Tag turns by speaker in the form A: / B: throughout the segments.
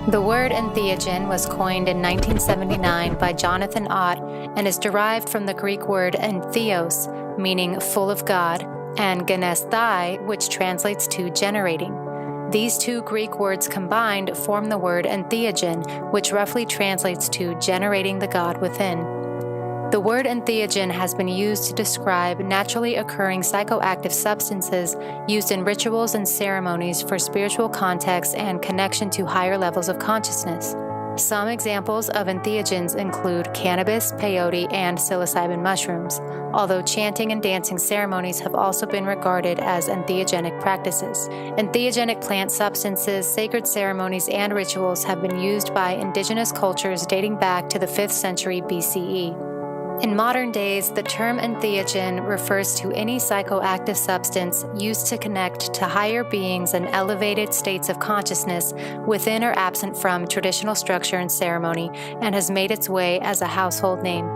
A: The word entheogen was coined in 1979 by Jonathan Ott and is derived from the Greek word entheos, meaning full of God, and genesthai, which translates to generating. These two Greek words combined form the word entheogen, which roughly translates to generating the God within. The word entheogen has been used to describe naturally occurring psychoactive substances used in rituals and ceremonies for spiritual context and connection to higher levels of consciousness. Some examples of entheogens include cannabis, peyote, and psilocybin mushrooms, although chanting and dancing ceremonies have also been regarded as entheogenic practices. Entheogenic plant substances, sacred ceremonies, and rituals have been used by indigenous cultures dating back to the 5th century BCE. In modern days, the term entheogen refers to any psychoactive substance used to connect to higher beings and elevated states of consciousness within or absent from traditional structure and ceremony, and has made its way as a household name.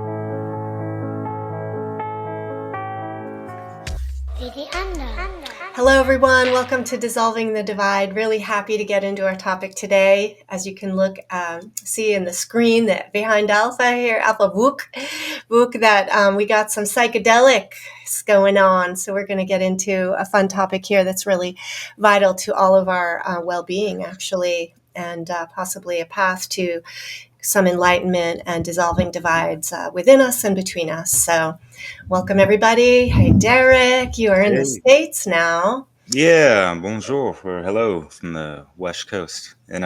B: Hello, everyone. Welcome to Dissolving the Divide. Really happy to get into our topic today. As you can see in the screen that behind Alpha here, Alpha Book, that we got some psychedelics going on. So we're going to get into a fun topic here that's really vital to all of our well-being, actually, and possibly a path to some enlightenment and dissolving divides within us and between us. So welcome, everybody. Hey, Derek, you are in the States now.
C: Yeah, bonjour, or hello from the West Coast. And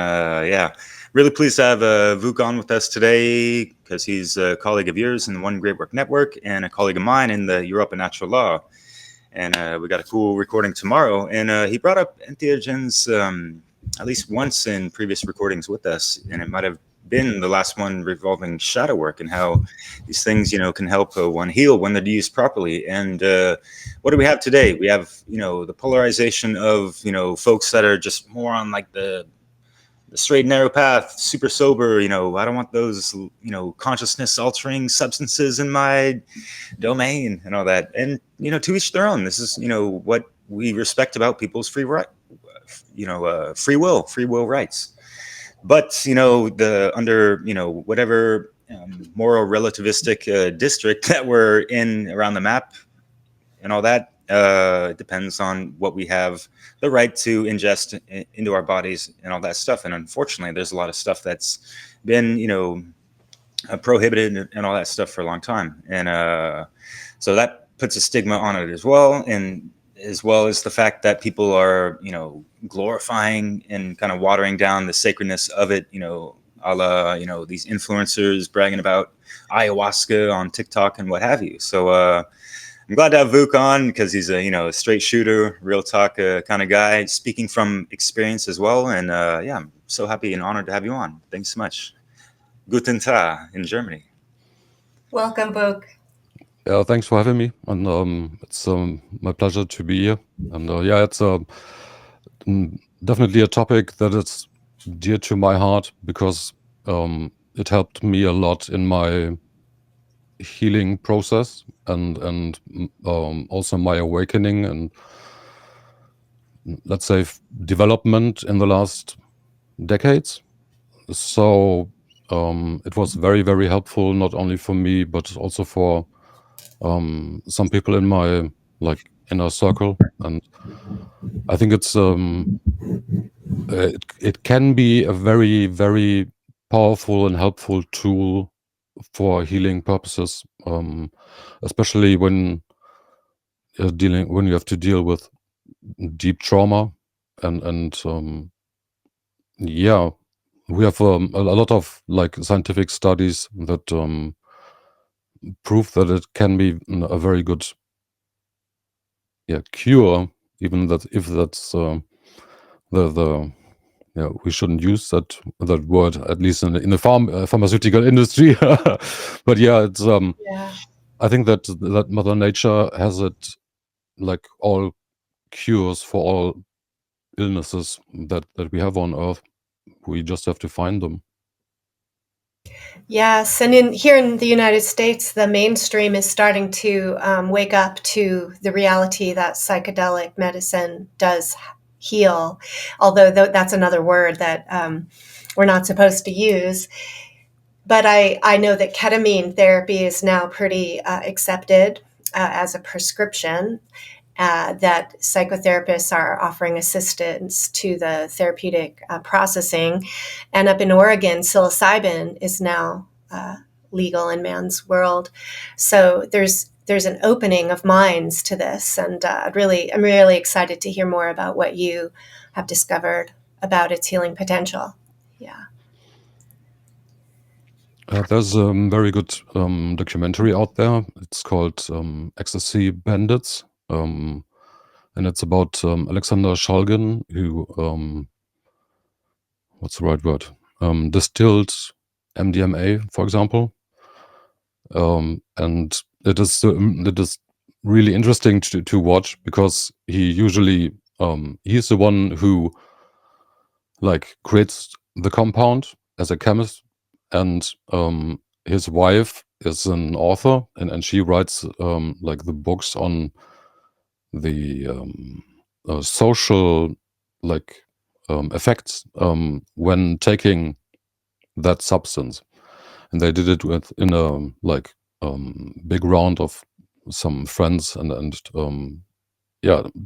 C: really pleased to have Vuk on with us today because he's a colleague of yours in the One Great Work Network and a colleague of mine in the Europa Natural Law. And we got a cool recording tomorrow. And he brought up entheogens at least once in previous recordings with us, and it might have been the last one revolving shadow work and how these things, can help one heal when they're used properly. And what do we have today? We have, the polarization of, folks that are just more on like the straight and narrow path, super sober. I don't want those, consciousness altering substances in my domain and all that. And, to each their own. This is, what we respect about people's free will rights. But, under, whatever moral relativistic district that we're in around the map and all that, it depends on what we have the right to ingest into our bodies and all that stuff. And unfortunately, there's a lot of stuff that's been, prohibited and all that stuff for a long time. And so that puts a stigma on it as well. And as well as the fact that people are, glorifying and kind of watering down the sacredness of it, a la, these influencers bragging about ayahuasca on TikTok and what have you. So I'm glad to have Vuk on because he's a straight shooter, real talk kind of guy, speaking from experience as well. And I'm so happy and honored to have you on. Thanks so much. Guten Tag in Germany.
B: Welcome, Vuk.
D: Yeah, thanks for having me, and it's my pleasure to be here. And it's definitely a topic that is dear to my heart because it helped me a lot in my healing process and also my awakening and, let's say, development in the last decades. So it was very, very helpful, not only for me but also for some people in my inner circle. And I think it's it can be a very, very powerful and helpful tool for healing purposes, especially when you have to deal with deep trauma and we have a lot of scientific studies that prove that it can be a very good cure, even that if that's we shouldn't use that word, at least in the pharmaceutical industry. But it's I think that Mother Nature has it, like all cures for all illnesses that we have on Earth. We just have to find them.
B: Yes, and here in the United States, the mainstream is starting to wake up to the reality that psychedelic medicine does heal. Although that's another word that we're not supposed to use. But I know that ketamine therapy is now pretty accepted as a prescription, that psychotherapists are offering assistance to the therapeutic processing. And up in Oregon, psilocybin is now legal in man's world. So there's an opening of minds to this. And I'm really excited to hear more about what you have discovered about its healing potential. Yeah.
D: There's a very good documentary out there. It's called Ecstasy Bandits. And it's about Alexander Shulgin, who, what's the right word? Distilled MDMA, for example. And it is really interesting to watch, because he usually, he's the one who like creates the compound as a chemist, and his wife is an author, and she writes like the books on the social like effects when taking that substance. And they did it in a like big round of some friends, and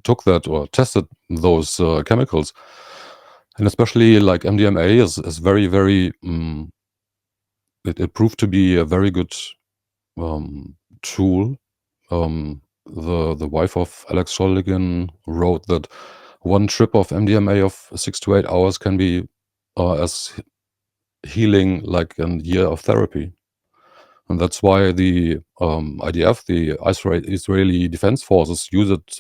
D: took that or tested those chemicals. And especially like MDMA is very, very, it proved to be a very good tool. The wife of Alex Shulgin wrote that one trip of MDMA of 6 to 8 hours can be as healing like a year of therapy. And that's why the IDF, the Israeli Defense Forces, use it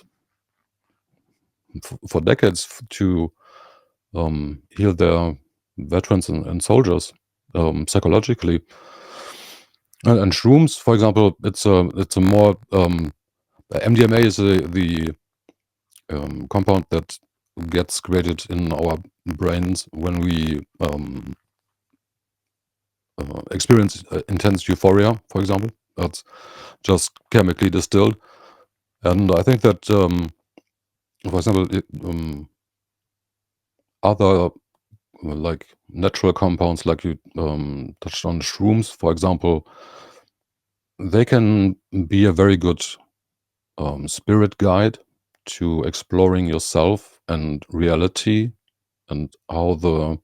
D: for decades to heal their veterans and soldiers psychologically. And shrooms, for example, it's a more MDMA is the compound that gets created in our brains when we experience intense euphoria, for example. That's just chemically distilled. And I think that, for example, other like natural compounds, like you touched on shrooms, for example, they can be a very good spirit guide to exploring yourself and reality, and how the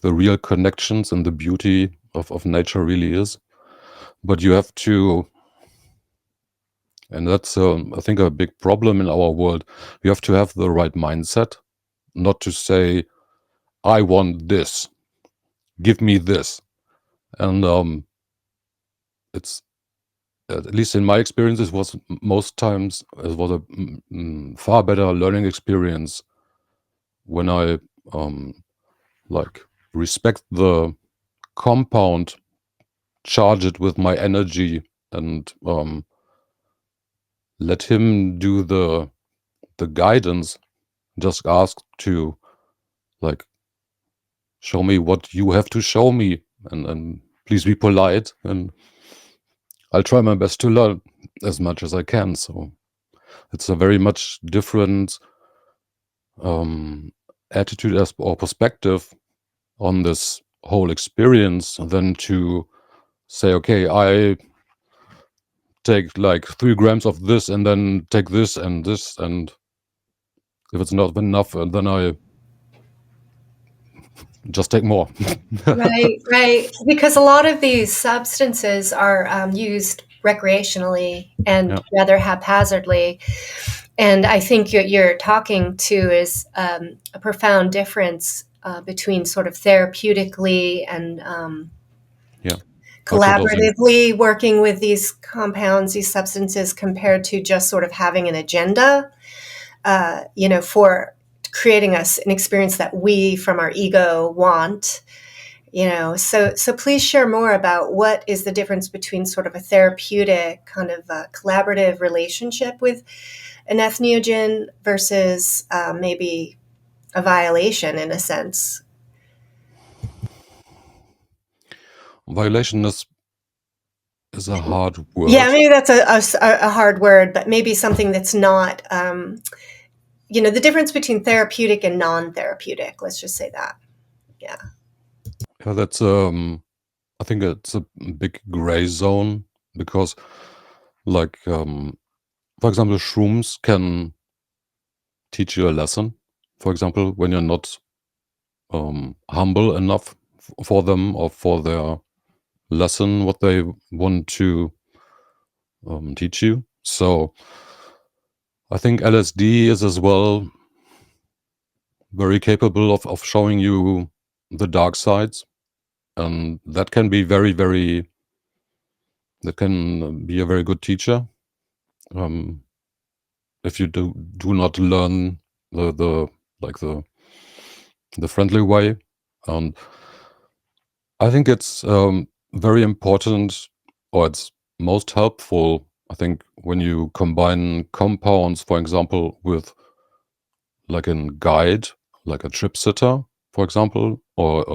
D: real connections and the beauty of nature really is. But you have to, and that's I think a big problem in our world, you have to have the right mindset, not to say, I want this, give me this. And it's, at least in my experience, it was most times it was a far better learning experience when I like respect the compound, charge it with my energy, and let him do the guidance. Just ask to like show me what you have to show me, and please be polite, and I'll try my best to learn as much as I can. So it's a very much different attitude or perspective on this whole experience than to say, okay, I take like 3 grams of this and then take this, and if it's not enough, then I just take more.
B: Right. Because a lot of these substances are used recreationally and rather haphazardly. And I think what you're talking to is a profound difference between sort of therapeutically and collaboratively working with these compounds, these substances, compared to just sort of having an agenda, for creating an experience that we from our ego want. So please share more about what is the difference between sort of a therapeutic kind of collaborative relationship with an entheogen versus maybe a violation in a sense.
D: Violation is a hard word.
B: Yeah, maybe that's a hard word, but maybe something that's not, the difference between therapeutic and non-therapeutic. Let's just say that. Yeah.
D: Yeah, that's I think it's a big gray zone because, like, for example, shrooms can teach you a lesson. For example, when you're not humble enough for them or for their lesson, what they want to teach you. So I think LSD is as well very capable of showing you the dark sides, and that can be that can be a very good teacher if you do not learn the like the friendly way. And I think it's very important, or it's most helpful, I think, when you combine compounds, for example, with like a guide, like a trip sitter, for example, or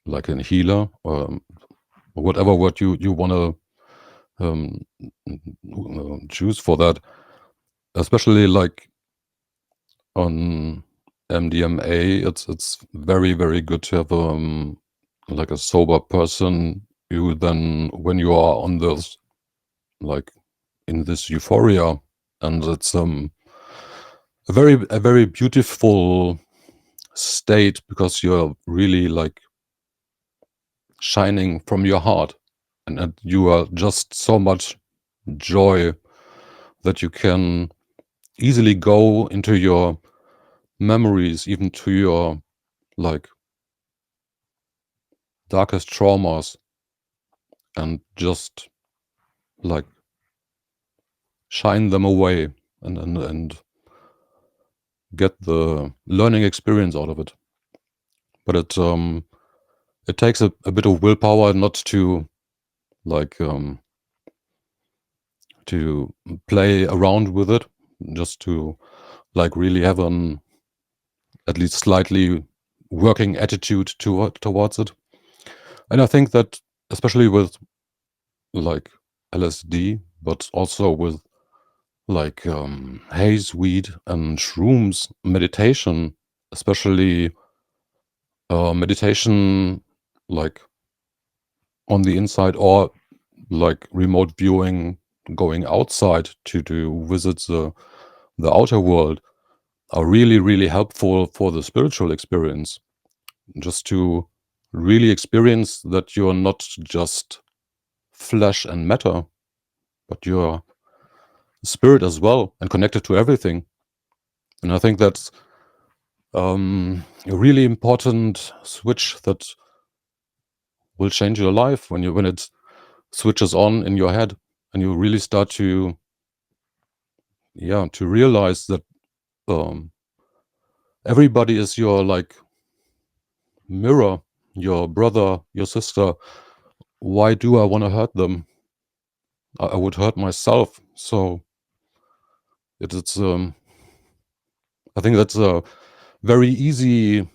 D: like a healer, or whatever word you want to choose for that. Especially like on MDMA, it's very good to have like a sober person. You then, when you are on this, like in this euphoria, and it's a very beautiful state because you're really like shining from your heart, and you are just so much joy that you can easily go into your memories, even to your like darkest traumas, and just like shine them away and get the learning experience out of it. But it takes a bit of willpower not to like to play around with it, just to like really have an at least slightly working attitude towards it. And I think that especially with like LSD, but also with like haze weed and shrooms, meditation, especially meditation like on the inside, or like remote viewing, going outside to visit the outer world, are really helpful for the spiritual experience. Just to really experience that you're not just flesh and matter, but you're spirit as well, and connected to everything. And I think that's a really important switch that will change your life when it switches on in your head, and you really start to realize that everybody is your like mirror, your brother, your sister. Why do I want to hurt them? I would hurt myself. So it's I think that's a very easy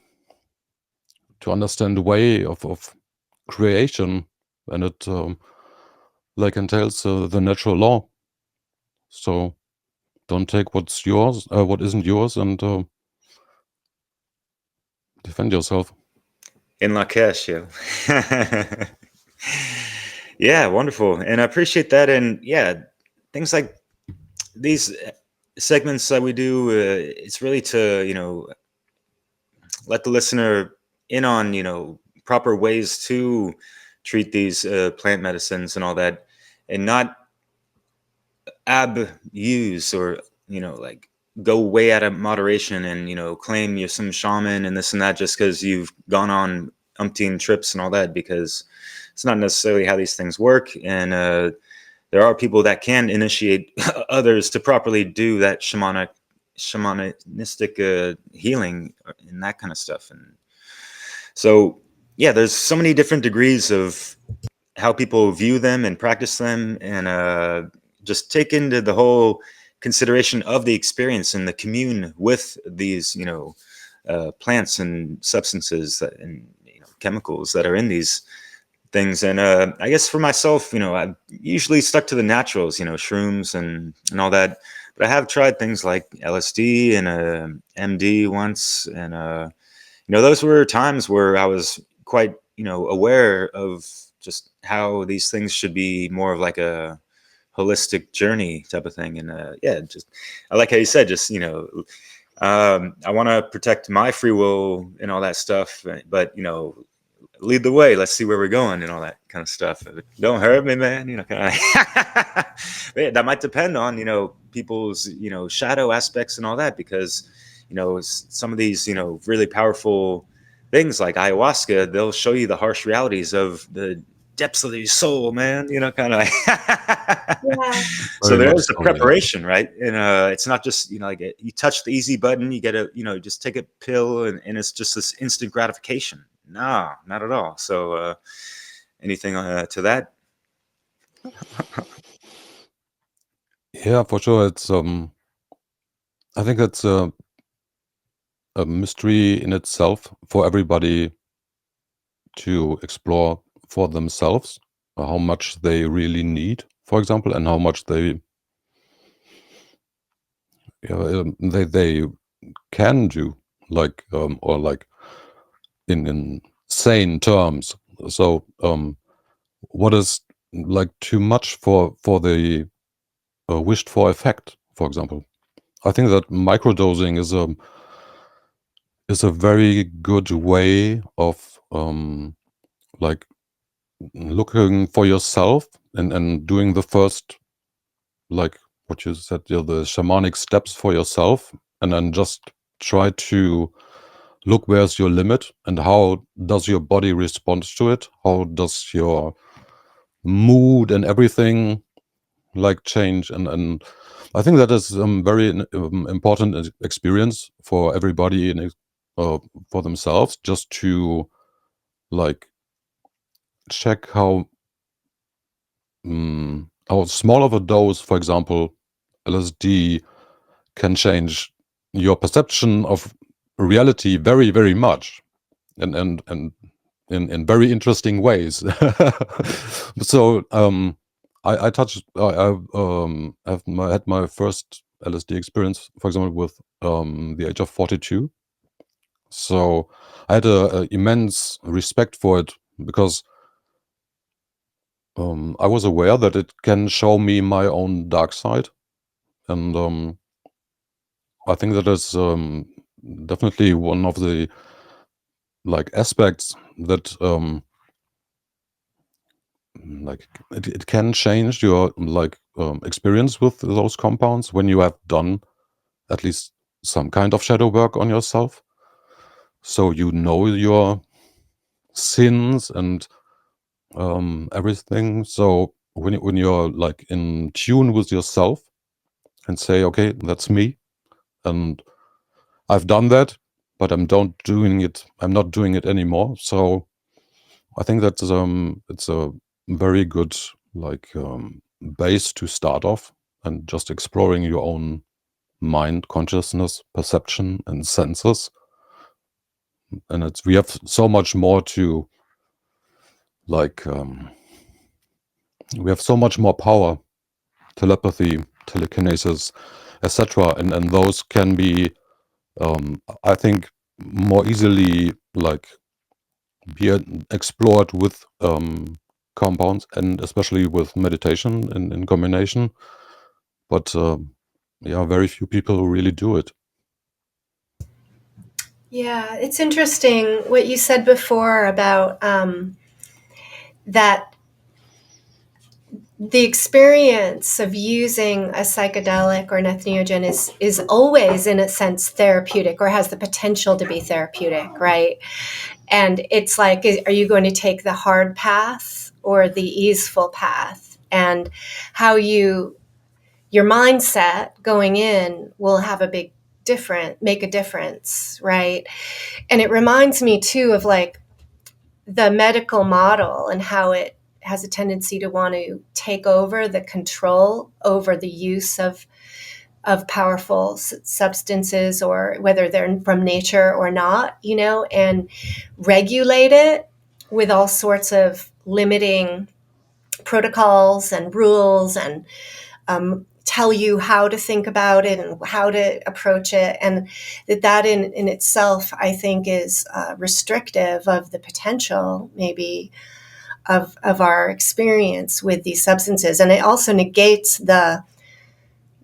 D: to understand way of creation, and it like entails the natural law. So don't take what's yours, what isn't yours, and defend yourself.
C: In Lakesh, yo. Yeah, wonderful. And I appreciate that. And yeah, things like these segments that we do, it's really to, let the listener in on, proper ways to treat these plant medicines and all that, and not abuse or, like go way out of moderation and, claim you're some shaman and this and that just because you've gone on umpteen trips and all that, because it's not necessarily how these things work. And there are people that can initiate others to properly do that shamanistic healing and that kind of stuff. And so, yeah, there's so many different degrees of how people view them and practice them, and just take into the whole consideration of the experience and the commune with these, plants and substances and chemicals that are in these things. And I guess for myself, I've usually stuck to the naturals, shrooms and all that. But I have tried things like LSD and MD once, and those were times where I was quite, aware of just how these things should be more of like a holistic journey type of thing. And just I like how you said, just I want to protect my free will and all that stuff, but lead the way. Let's see where we're going and all that kind of stuff. Don't hurt me, man. Kind of. Yeah, that might depend on people's shadow aspects and all that, because some of these really powerful things like ayahuasca, they'll show you the harsh realities of the depths of your soul, man. Kind of.
B: Yeah.
C: So there's the preparation, right? And it's not just like you touch the easy button, you get a just take a pill, and it's just this instant gratification. No, not at all. So anything to that?
D: Yeah, for sure. It's I think it's a mystery in itself for everybody to explore for themselves, how much they really need, for example, and how much they can do, like or like in sane terms. So what is like too much for the wished for effect, for example? I think that microdosing is a very good way of like looking for yourself and doing the first, like what you said, the shamanic steps for yourself, and then just try to look where's your limit and how does your body respond to it, how does your mood and everything like change. And I think that is very important experience for everybody and for themselves, just to like check how small of a dose, for example, LSD can change your perception of reality very, very much, and in very interesting ways. So I had my first LSD experience, for example, with the age of 42. So I had a immense respect for it, because I was aware that it can show me my own dark side, and I think that is definitely one of the like aspects that like it can change your like experience with those compounds when you have done at least some kind of shadow work on yourself, so you know your sins and everything. So when you're like in tune with yourself and say, okay, that's me, and I've done that, but I'm not doing it anymore. So I think that it's a very good like base to start off, and just exploring your own mind, consciousness, perception, and senses. And we have so much more to like we have so much more power, telepathy, telekinesis, etc. And those can be I think more easily like be explored with compounds, and especially with meditation in combination. But yeah, very few people really do it.
B: Yeah, it's interesting what you said before about that the experience of using a psychedelic or an entheogen is always, in a sense, therapeutic, or has the potential to be therapeutic, right? And it's like, are you going to take the hard path or the easeful path? And how your mindset going in will have make a difference, right? And it reminds me too of like the medical model and how it has a tendency to want to take over the control over the use of powerful substances, or whether they're from nature or not, and regulate it with all sorts of limiting protocols and rules and tell you how to think about it and how to approach it, and that in itself, I think, is restrictive of the potential, maybe, of our experience with these substances. And it also negates the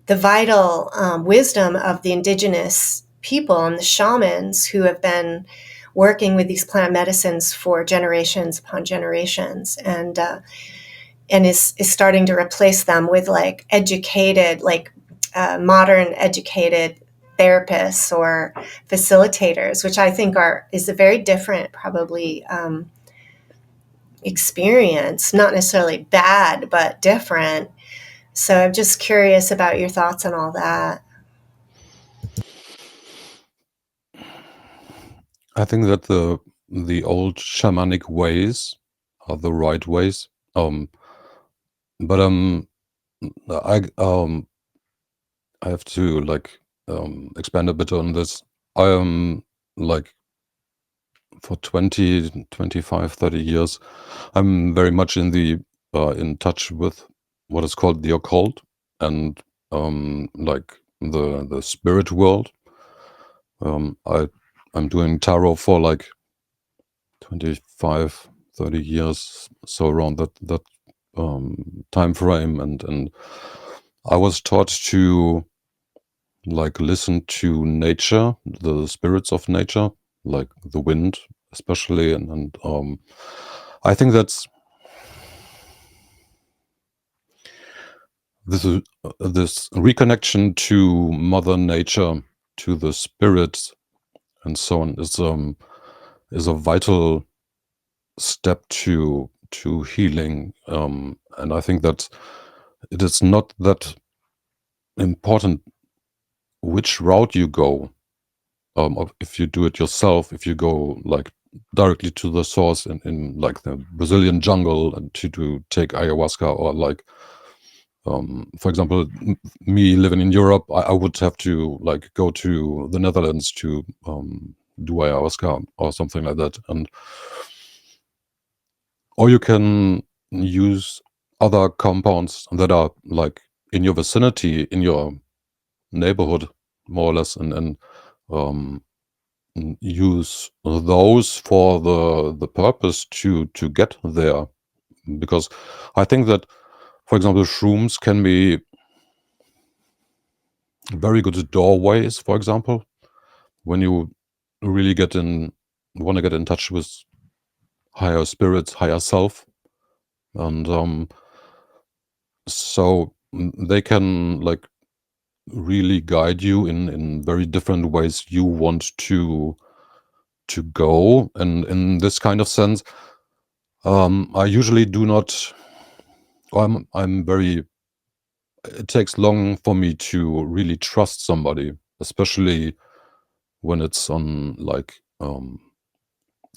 B: vital wisdom of the indigenous people and the shamans who have been working with these plant medicines for generations upon generations, and is starting to replace them with like educated, like modern educated therapists or facilitators, which I think is a very different, probably, experience. Not necessarily bad, but different. So I'm just curious about your thoughts on all that.
D: I think that the old shamanic ways are the right ways. But I have to like expand a bit on this. I am like for 20, 25, 30 years, I'm very much in touch with what is called the occult and like the spirit world. I'm doing tarot for like 25, 30 years, so around that time frame, and I was taught to like listen to nature, the spirits of nature, like the wind especially, and I think that's this reconnection to Mother Nature, to the spirits, and so on is a vital step to healing, and I think that it is not that important which route you go. If you do it yourself, if you go like directly to the source in like the Brazilian jungle and to take ayahuasca, or like for example, me living in Europe, I would have to like go to the Netherlands to do ayahuasca or something like that, or you can use other compounds that are like in your vicinity, in your neighborhood, more or less, and use those for the purpose to get there. Because I think that, for example, shrooms can be very good doorways, for example, when you really want to get in touch with higher spirits, higher self, and so they can like really guide you in very different ways you want to go. And in this kind of sense, I usually do not, or I'm very, it takes long for me to really trust somebody, especially when it's on like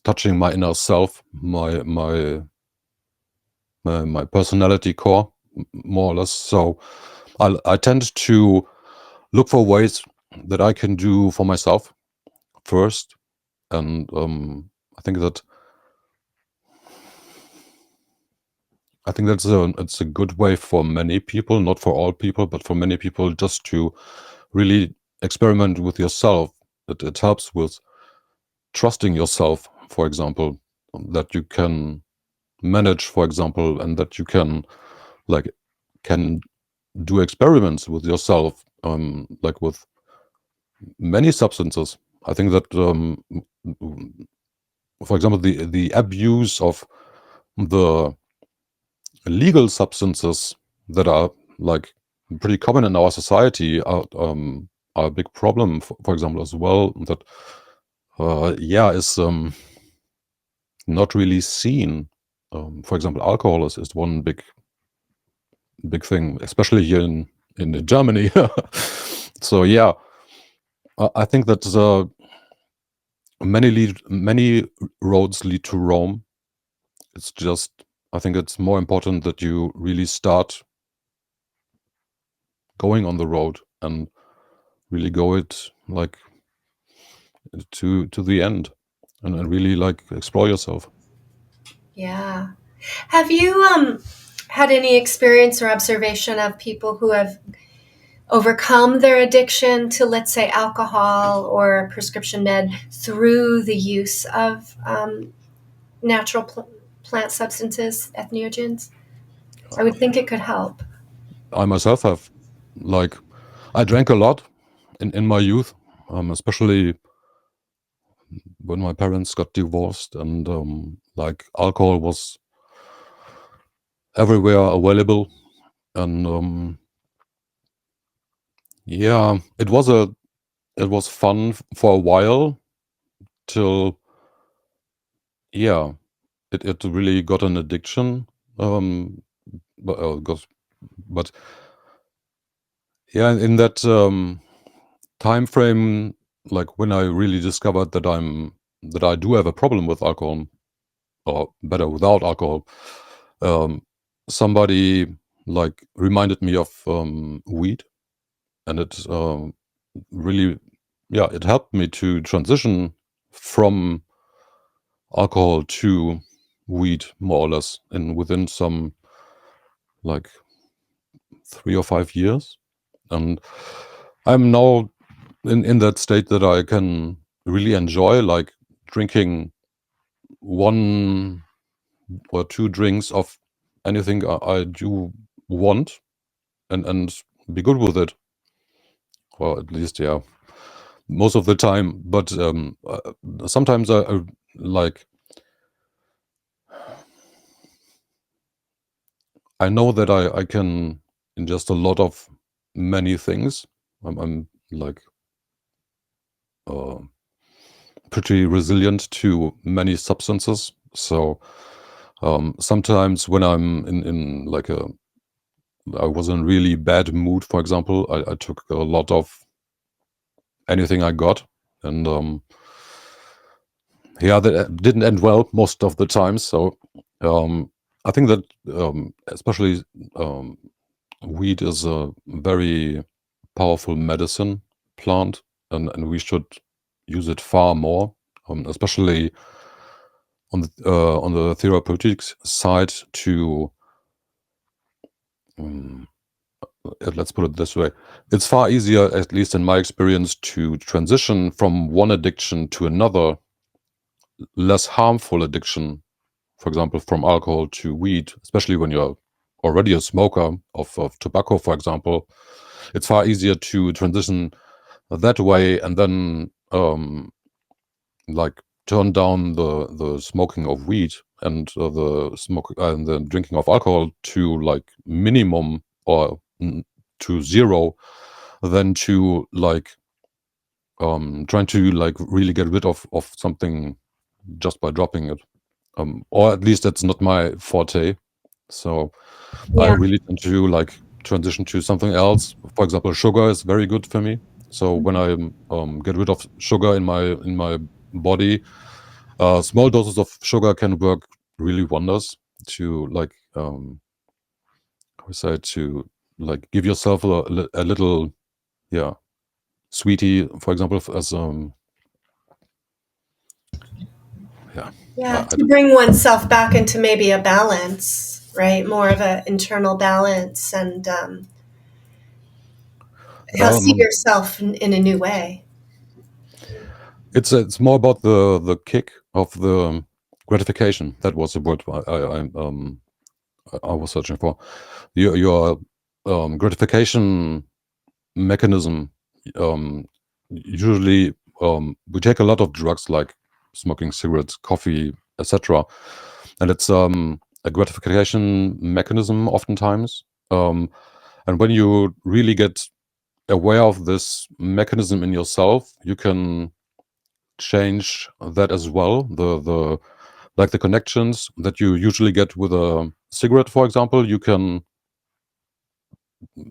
D: touching my inner self, my personality core, more or less. So I tend to look for ways that I can do for myself first, and I think it's a good way for many people, not for all people, but for many people, just to really experiment with yourself. It helps with trusting yourself, for example, that you can manage, for example, and that you can do experiments with yourself, like with many substances. I think that, for example, the abuse of the legal substances that are like pretty common in our society are a big problem, for example, as well, that is not really seen. For example, alcohol is one big thing, especially here in Germany. So yeah, I think that many roads lead to Rome. It's just, I think it's more important that you really start going on the road and really go it like to the end, and really like explore yourself.
B: Yeah. Have you had any experience or observation of people who have overcome their addiction to, let's say, alcohol or prescription med through the use of natural plant substances, entheogens? I would think it could help.
D: I myself have, like, I drank a lot in my youth, especially when my parents got divorced, and like alcohol was everywhere available, and yeah, it was fun for a while till, yeah, it really got an addiction. But yeah, in that time frame, like when I really discovered that I do have a problem with alcohol, or better, without alcohol, somebody like reminded me of weed, and it really, yeah, it helped me to transition from alcohol to weed, more or less, within some like 3 or 5 years. And I'm now in that state that I can really enjoy, like, drinking 1 or 2 drinks of anything I do want, and be good with it, or at least, yeah, most of the time. But sometimes I like, I know that I can ingest a lot of many things. I'm like pretty resilient to many substances. So sometimes when I'm in like I was in really bad mood, for example, I took a lot of anything I got, and yeah, that didn't end well most of the time. So I think that especially weed is a very powerful medicine plant, and we should use it far more, especially on the therapeutics side, to let's put it this way. It's far easier, at least in my experience, to transition from one addiction to another, less harmful addiction, for example, from alcohol to weed, especially when you're already a smoker of tobacco, for example. It's far easier to transition that way, and then like turn down the smoking of weed and the smoke and the drinking of alcohol to like minimum, or to zero, than to like trying to like really get rid of something just by dropping it, or at least that's not my forte. So I really tend to like transition to something else. For example, sugar is very good for me. So when I get rid of sugar in my body, small doses of sugar can work really wonders to like how we say, to like give yourself a little, yeah, sweetie, for example, as
B: to bring oneself back into maybe a balance, right? More of an internal balance, and see yourself in a new way.
D: It's more about the kick of the gratification. That was the word I was searching for. Your gratification mechanism. Usually, we take a lot of drugs like smoking cigarettes, coffee, etc., and it's a gratification mechanism oftentimes. And when you really get aware of this mechanism in yourself, you can change that as well. The like the connections that you usually get with a cigarette, for example, you can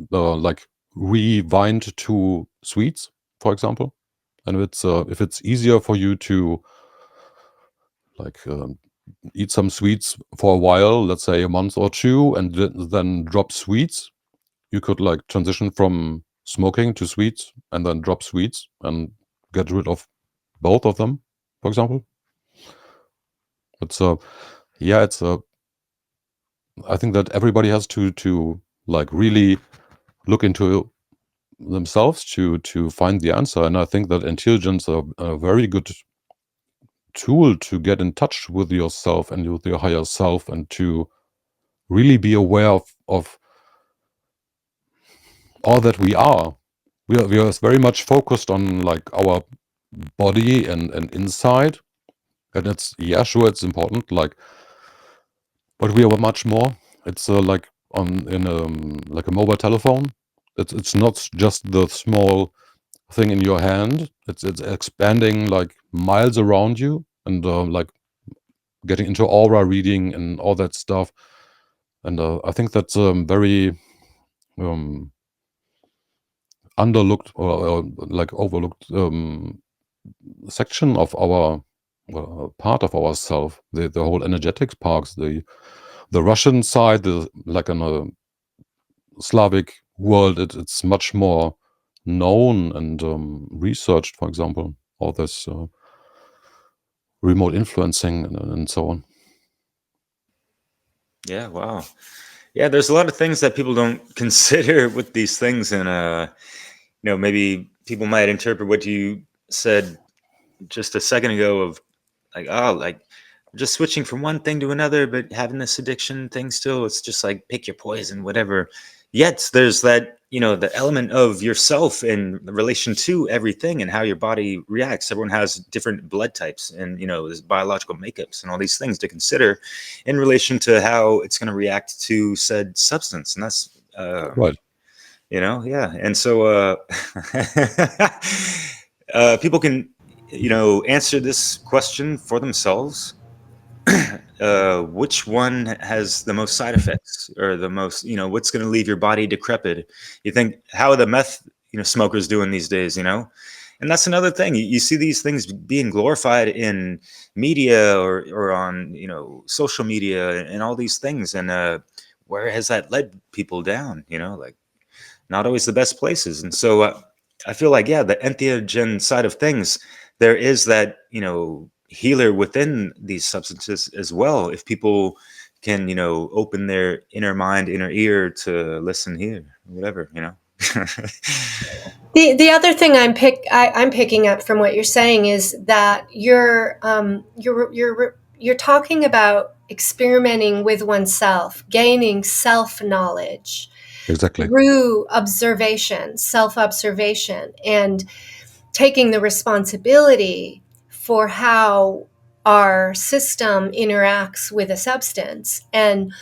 D: like rewind to sweets, for example. And if it's easier for you to like eat some sweets for a while, let's say a month or two, and then drop sweets, you could like transition from smoking to sweets and then drop sweets and get rid of both of them, for example. It's yeah, it's I think that everybody has to like really look into themselves to find the answer. And I think that entheogens are a very good tool to get in touch with yourself and with your higher self, and to really be aware of all that we are. We are very much focused on like our body and inside, and it's sure, it's important, like, but we are much more. It's like like a mobile telephone. It's not just the small thing in your hand. It's expanding like miles around you, and like getting into aura reading and all that stuff. And I think that's very underlooked or like overlooked section of our part of ourself. The whole energetics parts, the Russian side, like in a Slavic world, it's much more known and researched. For example, all this remote influencing and so on.
C: Yeah, wow. Yeah, there's a lot of things that people don't consider with these things, and maybe people might interpret what you said just a second ago of like, oh, like just switching from one thing to another, but having this addiction thing still, it's just like pick your poison, whatever. Yet there's that, the element of yourself in relation to everything and how your body reacts. Everyone has different blood types and, there's biological makeups and all these things to consider in relation to how it's going to react to said substance. And that's,
D: right.
C: Yeah. And so people can, answer this question for themselves. Which one has the most side effects, or the most, what's going to leave your body decrepit? You think, how are the meth, smokers doing these days, And that's another thing. You see these things being glorified in media or on, social media and all these things. And where has that led people down, like not always the best places. And so I feel like, yeah, the entheogen side of things, there is that, healer within these substances as well. If people can, open their inner mind, inner ear to listen here, whatever,
B: The other thing I'm picking up from what you're saying is that you're talking about experimenting with oneself, gaining self-knowledge.
D: Exactly.
B: Through observation, self-observation, and taking the responsibility for how our system interacts with a substance, and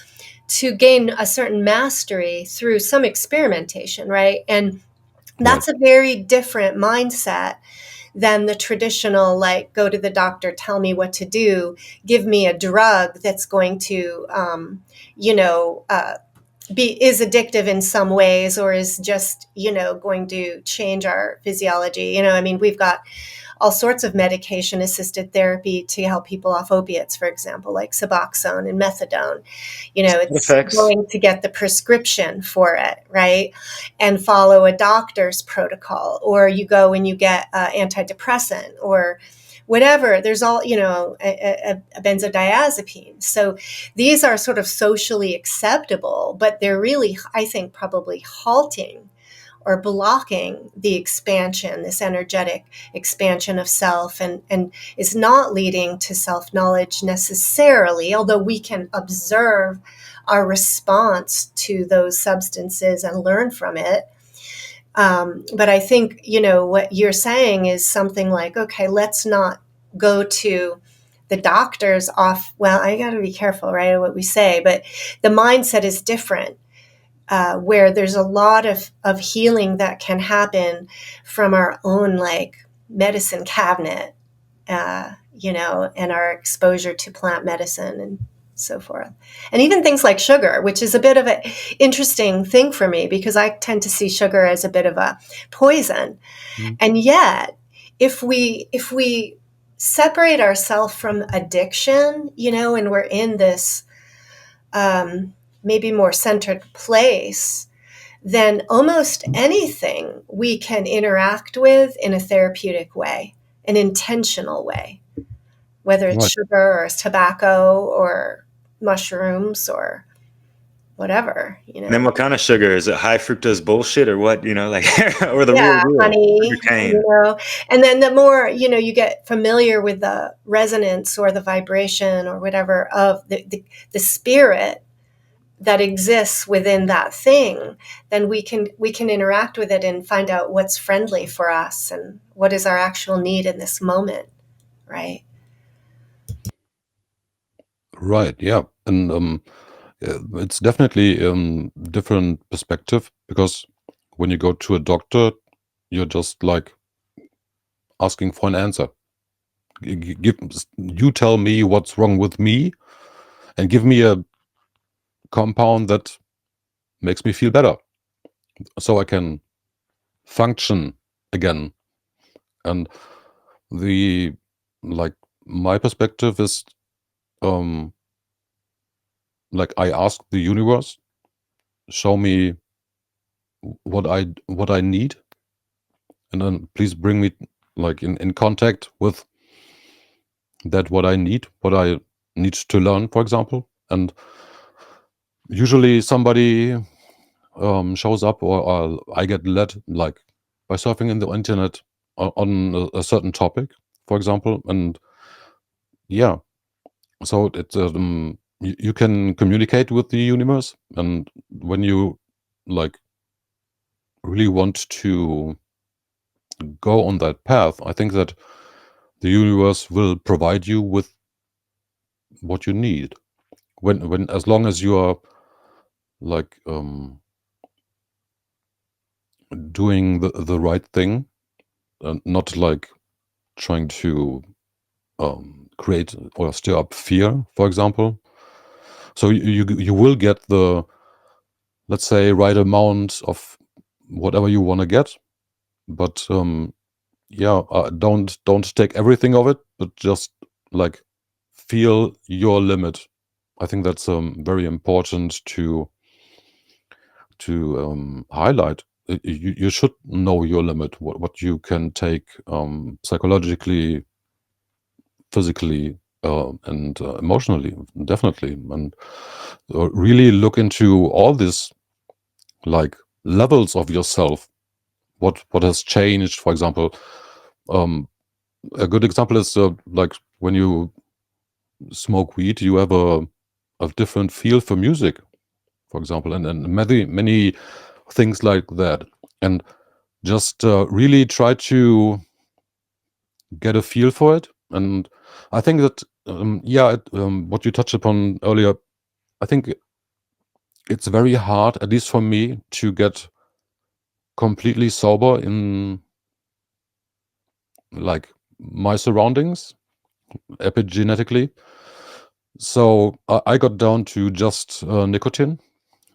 B: to gain a certain mastery through some experimentation, right? And that's a very different mindset than the traditional, like, go to the doctor, tell me what to do, give me a drug that's going to, is addictive in some ways, or is just, going to change our physiology. We've got all sorts of medication assisted therapy to help people off opiates, for example, like Suboxone and methadone. It's going to get the prescription for it, right? And follow a doctor's protocol, or you go and you get antidepressant or whatever. There's all, a benzodiazepine. So these are sort of socially acceptable, but they're really, I think, probably halting or blocking the expansion, this energetic expansion of self, and is not leading to self-knowledge necessarily, although we can observe our response to those substances and learn from it. But I think, what you're saying is something like, okay, let's not go to the doctors off. Well, I got to be careful, right, what we say, but the mindset is different. Where there's a lot of healing that can happen from our own, like, medicine cabinet, and our exposure to plant medicine and so forth. And even things like sugar, which is a bit of an interesting thing for me, because I tend to see sugar as a bit of a poison. Mm-hmm. And yet, if we separate ourselves from addiction, and we're in this maybe more centered place, then almost anything we can interact with in a therapeutic way, an intentional way, whether it's sugar or tobacco or mushrooms or whatever,
C: And then what kind of sugar? Is it high fructose bullshit or what, like, or the real deal?
B: Honey, and then the more, you get familiar with the resonance or the vibration or whatever of the spirit that exists within that thing, then we can interact with it and find out what's friendly for us and what is our actual need in this moment, right?
D: Right. Yeah. And it's definitely different perspective, because when you go to a doctor, you're just like asking for an answer. You tell me what's wrong with me and give me a compound that makes me feel better so I can function again. And my perspective is like, I ask the universe, show me what I need, and then please bring me like in contact with that, what I need to learn, for example. And usually somebody shows up, or I get led, like, by surfing in the internet on a certain topic, for example. And yeah, so it's you can communicate with the universe, and when you like really want to go on that path, I think that the universe will provide you with what you need, when as long as you are like doing the right thing, and not like trying to create or stir up fear, for example. So you will get the, let's say, right amount of whatever you want to get, but don't take everything of it, but just like feel your limit. I think that's very important to highlight. You should know your limit, what you can take psychologically, physically, and emotionally, definitely. And really look into all this, like, levels of yourself, what has changed. For example, a good example is like when you smoke weed, you have a different feel for music, for example, and many things like that. And just really try to get a feel for it. And I think that what you touched upon earlier, I think it's very hard, at least for me, to get completely sober in like my surroundings epigenetically. So I got down to just nicotine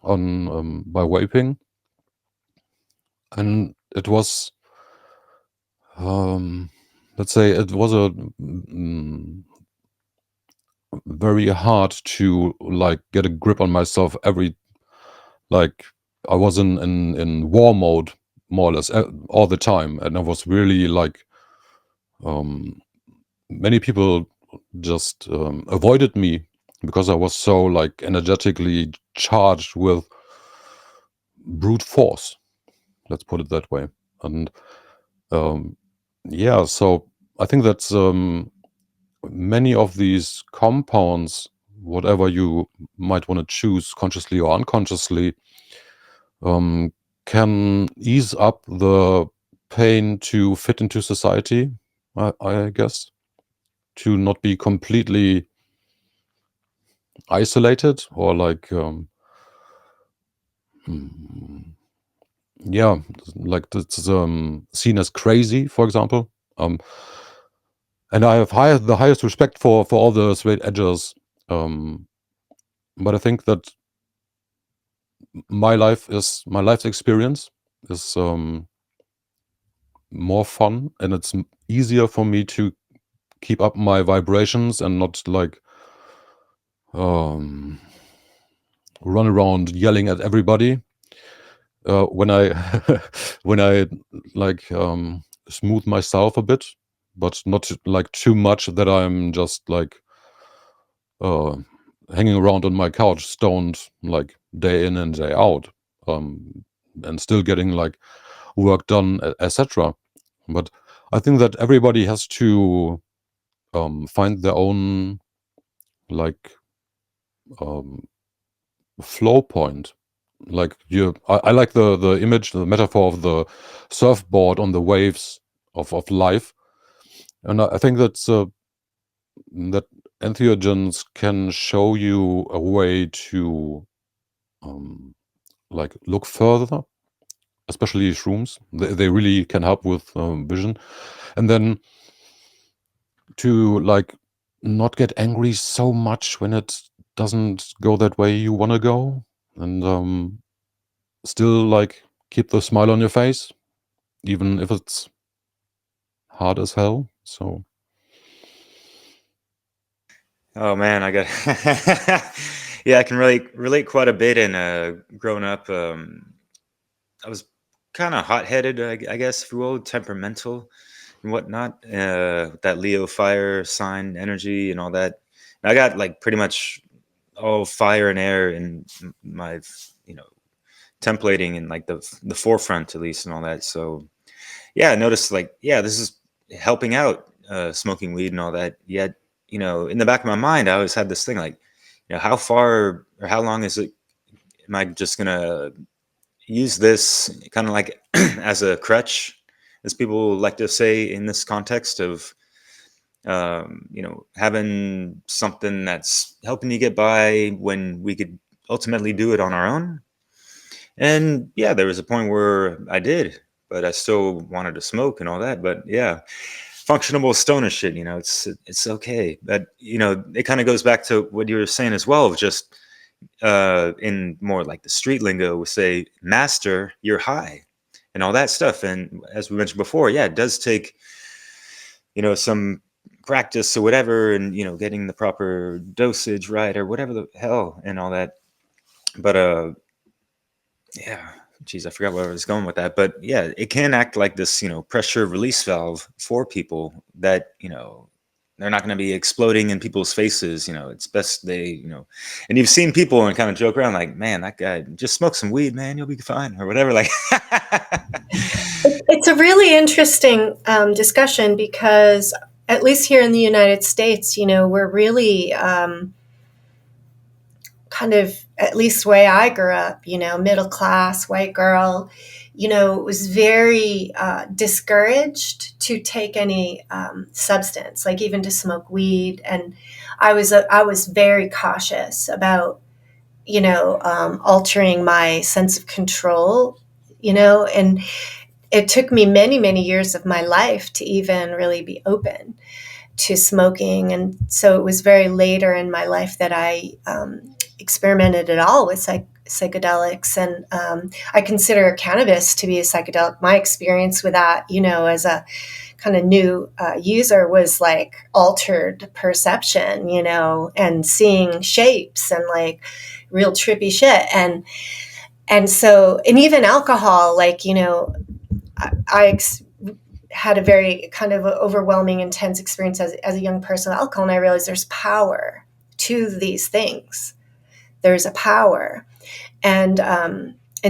D: on by vaping, and it was let's say it was a very hard to like get a grip on myself. Like, I was in war mode, more or less, all the time, and I was really like many people just avoided me because I was so like energetically charged with brute force, let's put it that way. And so I think that's many of these compounds, whatever you might want to choose, consciously or unconsciously, can ease up the pain to fit into society, I guess, to not be completely isolated, or like like it's seen as crazy, for example. And I have the highest respect for all the straight edgers, but I think that my life's experience is more fun, and it's easier for me to keep up my vibrations and not like run around yelling at everybody. When I when I like smooth myself a bit, but not like too much that I'm just like hanging around on my couch stoned, like day in and day out, and still getting like work done, etc. But I think that everybody has to find their own like flow point. Like I like the image, the metaphor of the surfboard on the waves of life, and I think that's that entheogens can show you a way to like look further, especially shrooms. They really can help with vision, and then to like not get angry so much when it doesn't go that way you want to go, and still like keep the smile on your face, even if it's hard as hell. So
C: Oh man, I got yeah, I can relate quite a bit. And growing up, I was kind of hot-headed, I guess, if you will, temperamental and whatnot. That Leo fire sign energy and all that. And I got like pretty much all fire and air in my, templating in like the forefront at least and all that. So yeah, I noticed like, yeah, this is helping out, smoking weed and all that. Yet, in the back of my mind, I always had this thing like, how far or how long is it? Am I just gonna use this kind of like as a crutch, as people like to say in this context of, having something that's helping you get by when we could ultimately do it on our own? And yeah, there was a point where I did, but I still wanted to smoke and all that. But yeah, functional stoner shit, it's okay. But it kind of goes back to what you were saying as well, of just in more like the street lingo, we say master your high and all that stuff. And as we mentioned before, yeah, it does take some practice or whatever, and getting the proper dosage right or whatever the hell and all that. But yeah, geez, I forgot where I was going with that. But yeah, it can act like this pressure release valve for people that they're not going to be exploding in people's faces. It's best they and you've seen people and kind of joke around like, man, that guy just smoke some weed, man, you'll be fine or whatever, like.
B: It's a really interesting discussion, because at least here in the United States, we're really kind of, at least the way I grew up, middle class, white girl, it was very discouraged to take any substance, like even to smoke weed. And I was very cautious about, altering my sense of control, and it took me many, many years of my life to even really be open to smoking. And so it was very later in my life that I experimented at all with psychedelics. And I consider cannabis to be a psychedelic. My experience with that, as a kind of new user, was like altered perception, and seeing shapes and like real trippy shit. And so, and even alcohol, like, I had a very kind of overwhelming, intense experience as a young person with alcohol. And I realized there's power to these things. There's a power. And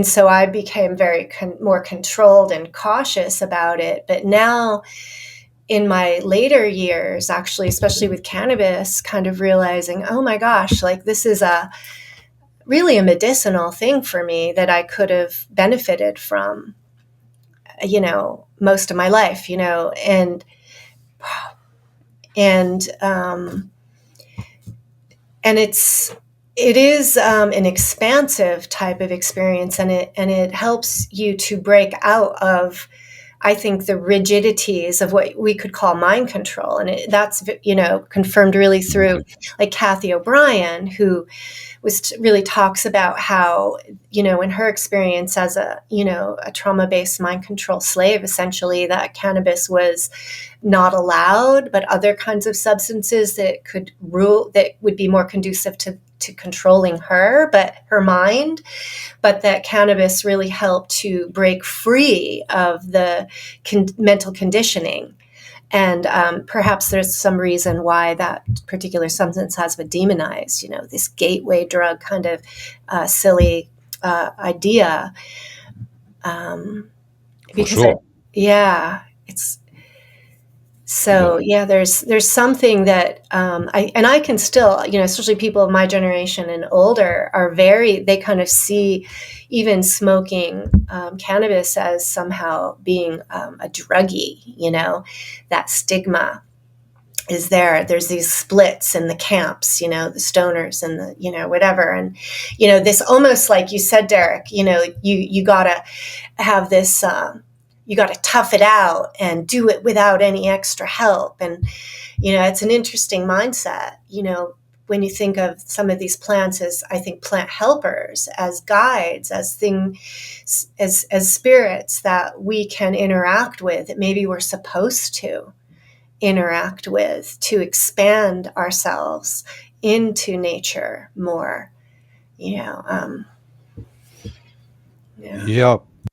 B: so I became very more controlled and cautious about it. But now in my later years, actually, especially with cannabis, kind of realizing, oh my gosh, like this is really a medicinal thing for me that I could have benefited from, most of my life, and it is an expansive type of experience, and it helps you to break out of, I think, the rigidities of what we could call mind control. And that's, confirmed really through like Kathy O'Brien, who really talks about how, in her experience as a trauma-based mind control slave, essentially, that cannabis was not allowed, but other kinds of substances that could rule, that would be more conducive to controlling her mind, but that cannabis really helped to break free of the mental conditioning And perhaps there's some reason why that particular substance has been demonized, this gateway drug kind of silly idea. Because
D: sure.
B: it's so there's something that I can still, especially people of my generation and older they kind of see even smoking cannabis as somehow being a druggie, that stigma is there. There's these splits in the camps, the stoners and the, whatever. And, this almost like you said, Derek, you gotta have this, you got to tough it out and do it without any extra help. And, it's an interesting mindset, when you think of some of these plants as, I think, plant helpers, as guides, as spirits that we can interact with, that maybe we're supposed to interact with to expand ourselves into nature more,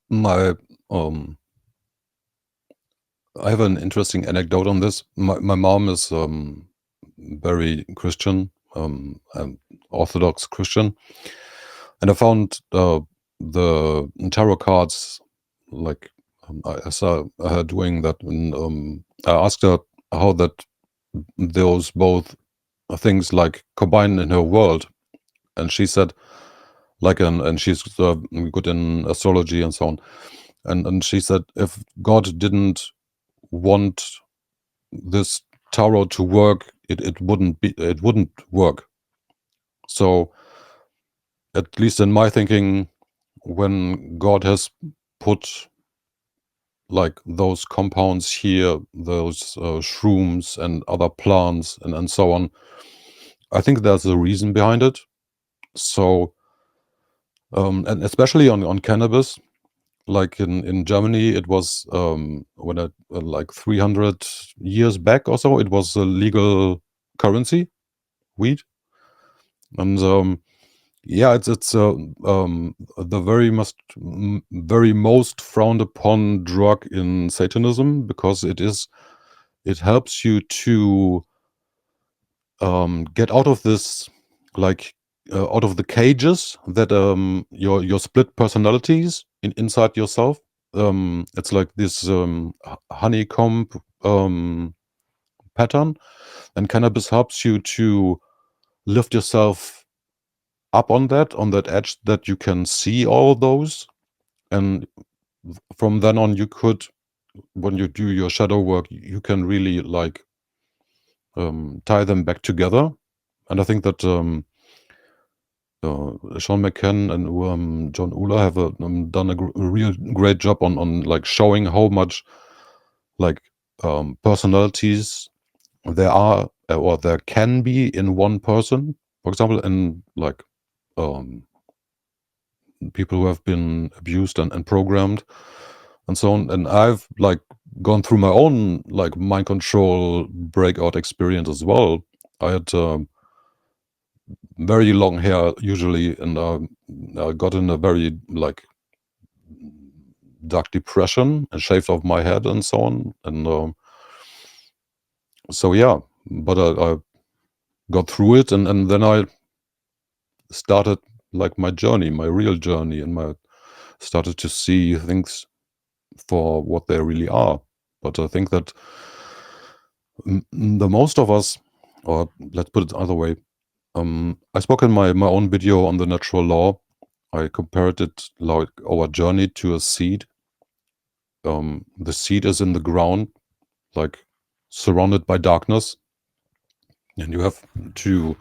D: My I have an interesting anecdote on this. My mom is very Christian, Orthodox Christian, and I found the tarot cards, like I saw her doing that, and I asked her how that those both things like combine in her world, and she said, and she's good in astrology and so on, and she said if God didn't want this tarot to work, it wouldn't work. So at least in my thinking, when God has put like those compounds here, those shrooms and other plants and so on, I think there's a reason behind it. So and especially on cannabis, like in Germany, it was when like 300 years back or so, it was a legal currency, weed, and it's the very most frowned upon drug in Satanism, because it helps you to get out of this, like out of the cages that your split personalities inside yourself. It's like this honeycomb pattern, and cannabis helps you to lift yourself up on that edge, that you can see all those, and from then on you could, when you do your shadow work, you can really like tie them back together. And I think that Sean McCann and John Ulla have done a real great job on like showing how much like personalities there are, or there can be in one person, for example, and like people who have been abused and programmed and so on. And I've like gone through my own like mind control breakout experience as well. I had very long hair usually, and I got in a very like dark depression and shaved off my head and so on. And so yeah, but I got through it, and then I started like my journey, my real journey, and started to see things for what they really are. But I think that the most of us, or let's put it the other way, I spoke in my own video on the natural law. I compared it like our journey to a seed. The seed is in the ground, like surrounded by darkness, and you have to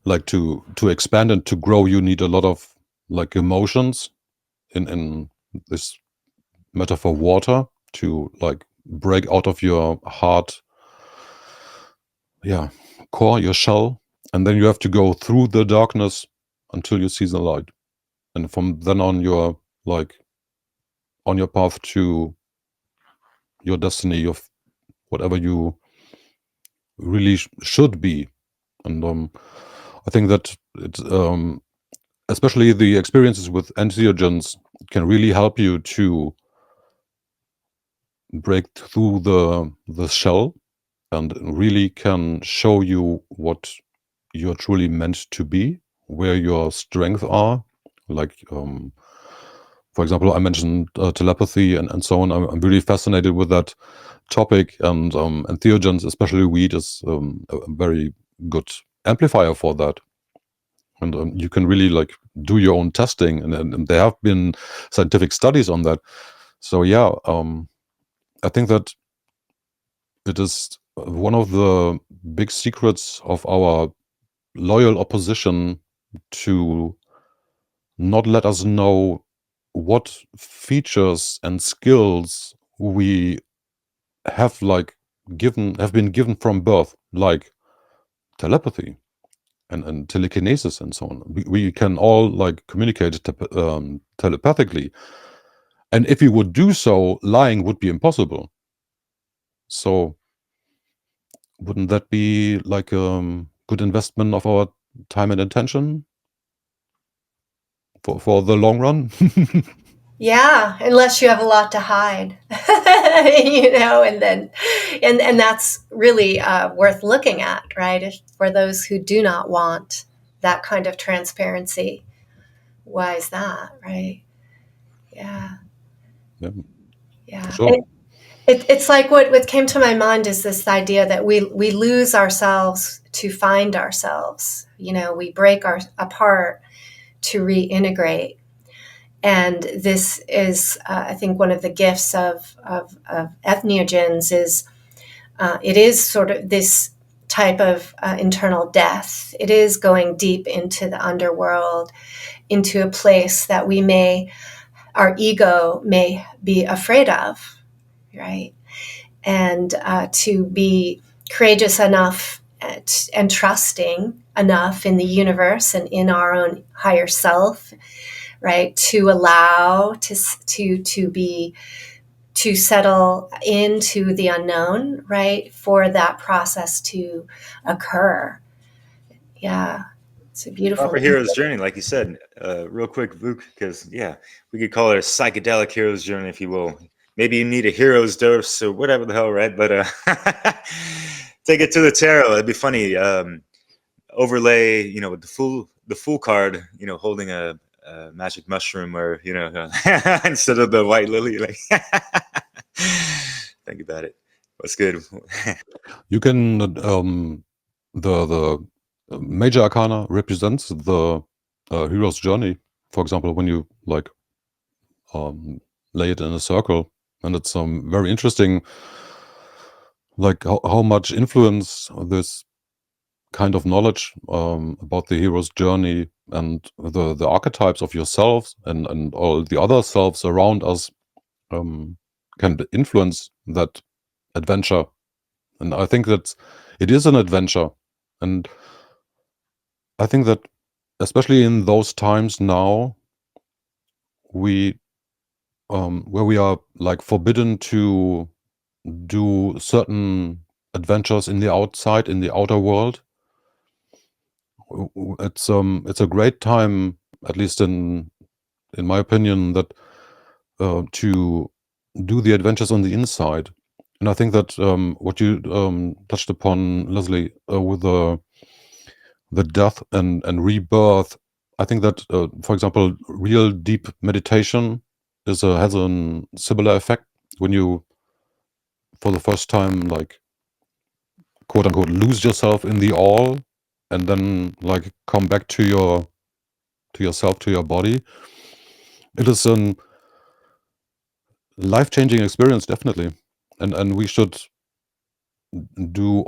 D: like to expand and to grow. You need a lot of like emotions in this metaphor, water, to like break out of your heart, core, your shell, and then you have to go through the darkness until you see the light, and from then on you're like on your path to your destiny of whatever you really should be. And I think that it's especially the experiences with entheogens can really help you to break through the shell and really can show you what you're truly meant to be, where your strengths are. Like, for example, I mentioned telepathy and so on. I'm really fascinated with that topic, and entheogens, especially weed, is a very good amplifier for that. And you can really like do your own testing, and there have been scientific studies on that. So yeah, I think that it is one of the big secrets of our loyal opposition to not let us know what features and skills we have been given from birth, like telepathy and telekinesis and so on. We can all like communicate telepathically, and if we would do so, lying would be impossible. So wouldn't that be like a good investment of our time and attention for the long run?
B: Yeah, unless you have a lot to hide, and that's really worth looking at, right? For those who do not want that kind of transparency, why is that, right? Yeah,
D: Yeah, for sure.
B: It's like what came to my mind is this idea that we lose ourselves to find ourselves. We break apart to reintegrate. And this is, I think, one of the gifts of entheogens is it is sort of this type of internal death. It is going deep into the underworld, into a place that our ego may be afraid of, right? And to be courageous enough and trusting enough in the universe and in our own higher self, right, to allow to settle into the unknown, right, for that process to occur. Yeah, it's a beautiful
C: Proper hero's journey, like you said. Real quick, Luke, because we could call it a psychedelic hero's journey, if you will. Maybe you need a hero's dose or whatever the hell, right? But take it to the tarot. It'd be funny. Overlay, with the fool card, holding a magic mushroom, or instead of the white lily. Like, think about it. What's good?
D: You can the major arcana represents the hero's journey. For example, when you like lay it in a circle, and it's very interesting, like how much influence this kind of knowledge about the hero's journey and the archetypes of yourselves and all the other selves around us can influence that adventure. And I think that it is an adventure, and I think that especially in those times now, we where we are like forbidden to do certain adventures in the outer world, it's a great time, at least in my opinion, that to do the adventures on the inside. And I think that what you touched upon, Leslie, with the death and rebirth, I think that, for example, real deep meditation has a similar effect when you, for the first time, like, quote unquote, lose yourself in the all, and then like come back to yourself, to your body. It is a life-changing experience, definitely, and we should do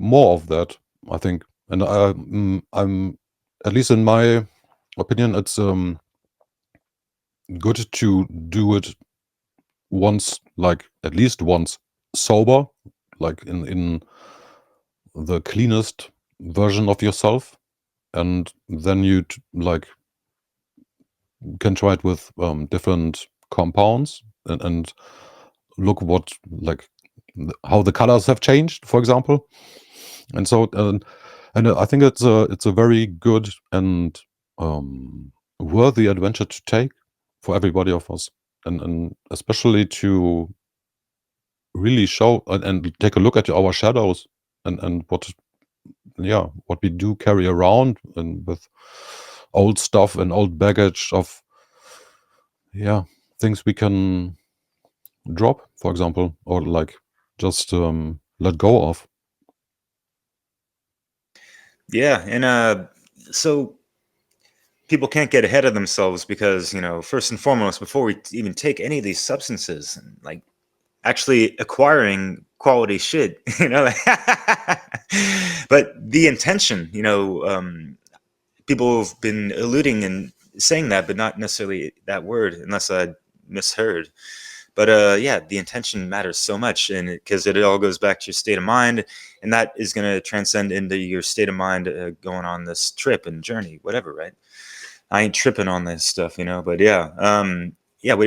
D: more of that, I think. And I'm, at least in my opinion, it's good to do it once, like at least once sober, like in the cleanest version of yourself, and then you like can try it with different compounds and look what, like, how the colors have changed, for example. And so and I think it's a very good and worthy adventure to take for everybody of us, and especially to really show and take a look at our shadows and what we do carry around, and with old stuff and old baggage of things we can drop, for example, or like just let go of.
C: Yeah, and so people can't get ahead of themselves because, first and foremost, before we even take any of these substances, like actually acquiring quality shit, but the intention, people have been alluding and saying that, but not necessarily that word, unless I misheard. But the intention matters so much, and because it all goes back to your state of mind, and that is going to transcend into your state of mind going on this trip and journey, whatever, right? I ain't tripping on this stuff, but we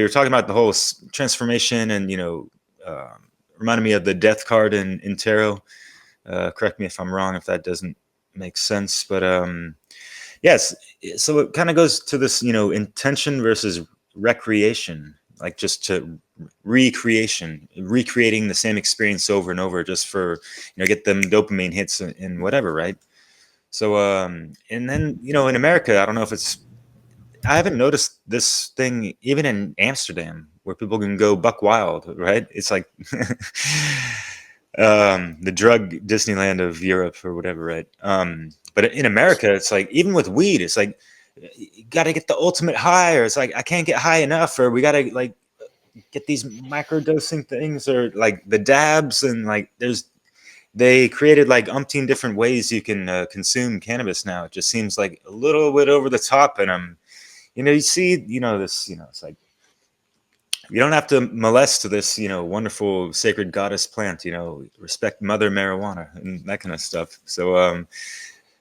C: were talking about the whole transformation, and reminded me of the death card in tarot. Correct me if I'm wrong if that doesn't make sense, but yes. So it kind of goes to this, intention versus recreation, like just to recreating the same experience over and over, just for get them dopamine hits and whatever, right? So and then in America, I don't know if I haven't noticed this thing even in Amsterdam, where people can go buck wild, right? It's like the drug Disneyland of Europe or whatever, right? But in America, it's like, even with weed, it's like, you got to get the ultimate high, or it's like, I can't get high enough, or we got to like get these microdosing things, or like the dabs, and like they created like umpteen different ways you can consume cannabis now. It just seems like a little bit over the top, and you see, this, it's like, you don't have to molest this, wonderful sacred goddess plant, respect Mother Marijuana and that kind of stuff. So,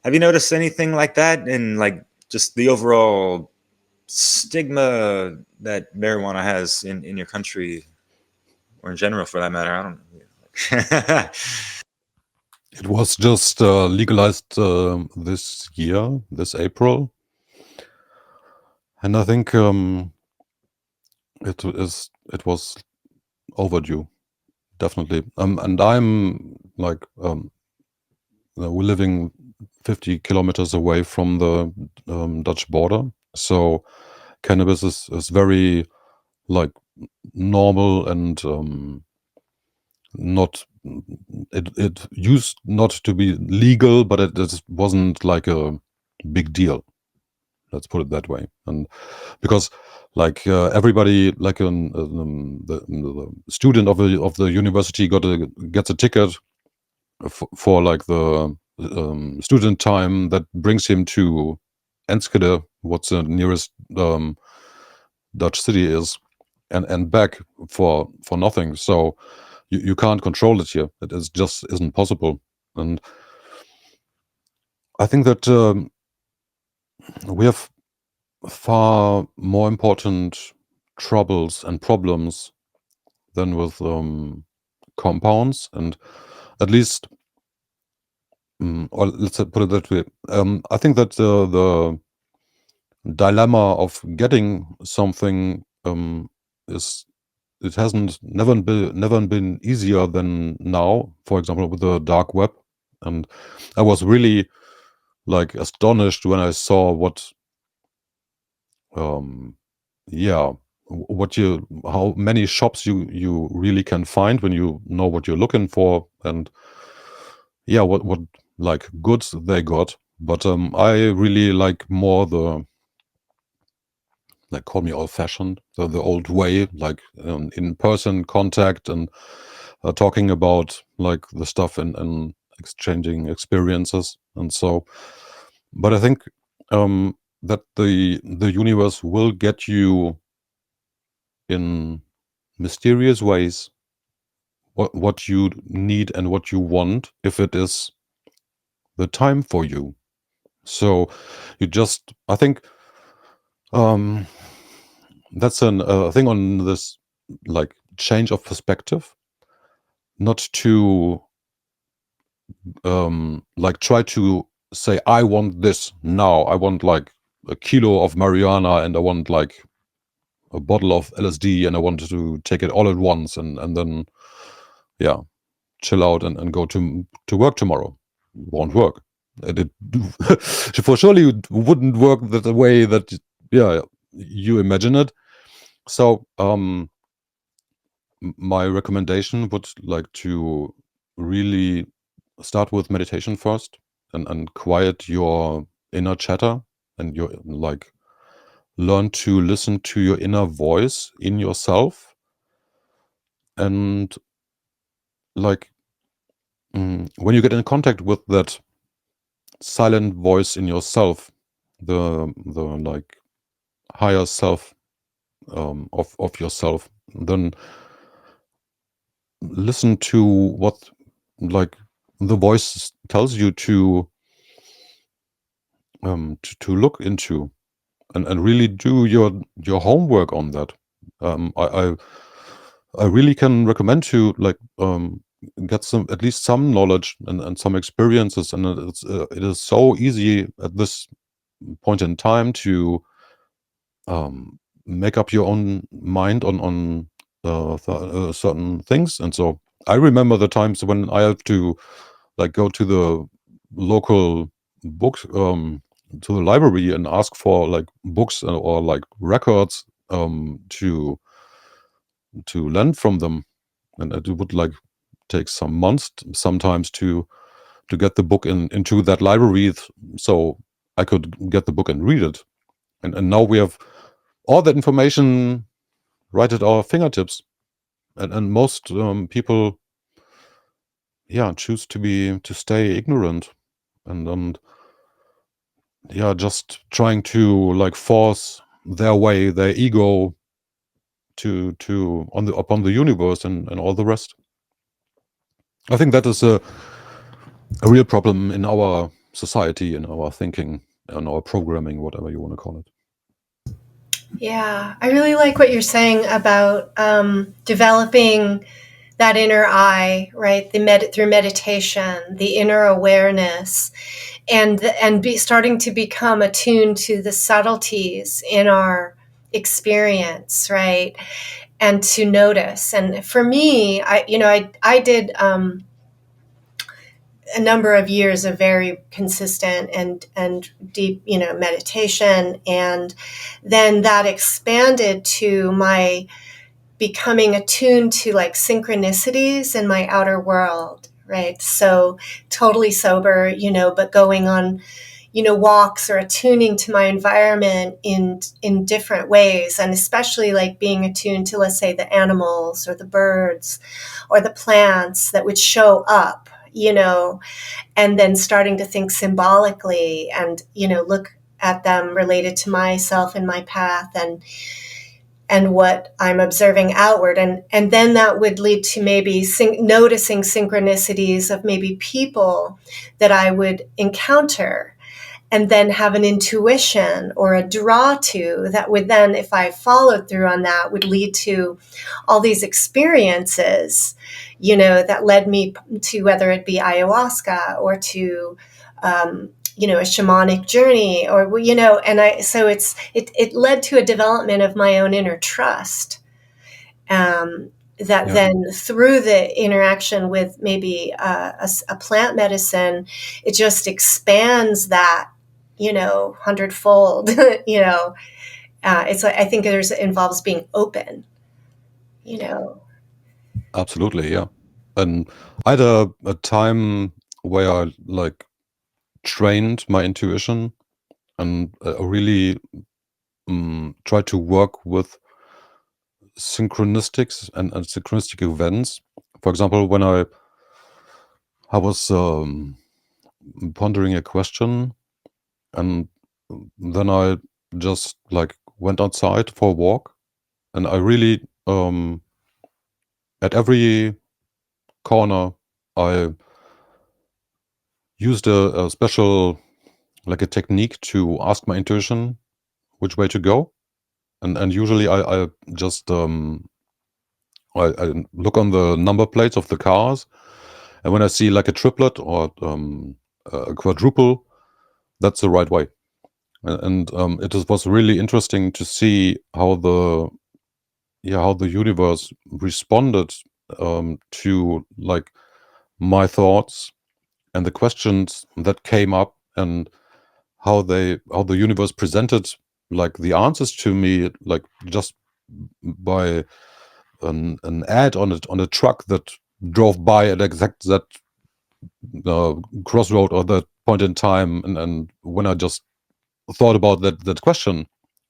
C: have you noticed anything like that, and like just the overall stigma that marijuana has in your country, or in general for that matter? I don't know.
D: It was just legalized this year, this April, and I think it was overdue, definitely. And I'm like we're living 50 kilometers away from the Dutch border, so cannabis is very like normal, and not it used not to be legal, but it wasn't like a big deal. Let's put it that way. And because like everybody, like the student of the university gets a ticket for like the student time that brings him to Enschede, what's the nearest Dutch city is, and back for nothing. So you can't control it here. It is just isn't possible. And I think that we have far more important troubles and problems than with compounds, and at least, or let's put it that way. I think that the dilemma of getting something is, it hasn't never been easier than now. For example, with the dark web, and I was really like astonished when I saw what how many shops you really can find when you know what you're looking for, and what like goods they got. But I really like more the, like, call me old-fashioned, the old way, like in-person contact, and talking about like the stuff, and exchanging experiences. And so, but I think that the universe will get you in mysterious ways what you need and what you want, if it is the time for you. So you just, I think that's a thing on this, like, change of perspective, not to like try to say, I want this now, I want like a kilo of marijuana, and I want like a bottle of LSD, and I want to take it all at once, and then chill out and go to work tomorrow. It won't work. It for surely wouldn't work the way that you imagine it. So my recommendation would like to really start with meditation first and quiet your inner chatter and your like learn to listen to your inner voice in yourself and like when you get in contact with that silent voice in yourself, the like higher self of yourself, then listen to what like the voice tells you to look into and really do your homework on that. I really can recommend to like get some at least some knowledge and some experiences, and it is so easy at this point in time to make up your own mind on certain things. And so I remember the times when I have to like go to the local books to the library and ask for like books or like records to lend from them, and it would like take some months sometimes to get the book into that library so I could get the book and read it. And now we have all that information right at our fingertips, and most people choose to stay ignorant and just trying to like force their ego to upon the universe and all the rest. I think that is a real problem in our society, in our thinking, in our programming, whatever you want to call it.
B: Yeah, I really like what you're saying about developing that inner eye, right? Through meditation, the inner awareness, and starting to become attuned to the subtleties in our experience, right? And to notice. And for me, I did a number of years of very consistent and deep, meditation. And then that expanded to my becoming attuned to like synchronicities in my outer world, right? So totally sober, but going on, walks or attuning to my environment in different ways. And especially like being attuned to, let's say, the animals or the birds or the plants that would show up, and then starting to think symbolically and, look at them related to myself and my path and what I'm observing outward. And then that would lead to maybe noticing synchronicities of maybe people that I would encounter and then have an intuition or a draw to that would then, if I followed through on that, would lead to all these experiences, that led me to whether it be ayahuasca or to, a shamanic journey or, so it led to a development of my own inner trust. Then through the interaction with maybe a plant medicine, it just expands that, 100-fold, it's like, I think it involves being open,
D: Absolutely, yeah. And I had a time where I like trained my intuition and really tried to work with synchronistics and synchronistic events. For example, when I was pondering a question, and then I just like went outside for a walk, and I really at every corner I used a special like a technique to ask my intuition which way to go, and usually I just I look on the number plates of the cars, and when I see like a triplet or a quadruple, that's the right way. And was really interesting to see how the universe responded to like my thoughts and the questions that came up, and how the universe presented like the answers to me, like just by an ad on a truck that drove by at exact that crossroad or that point in time, and when I just thought about that question.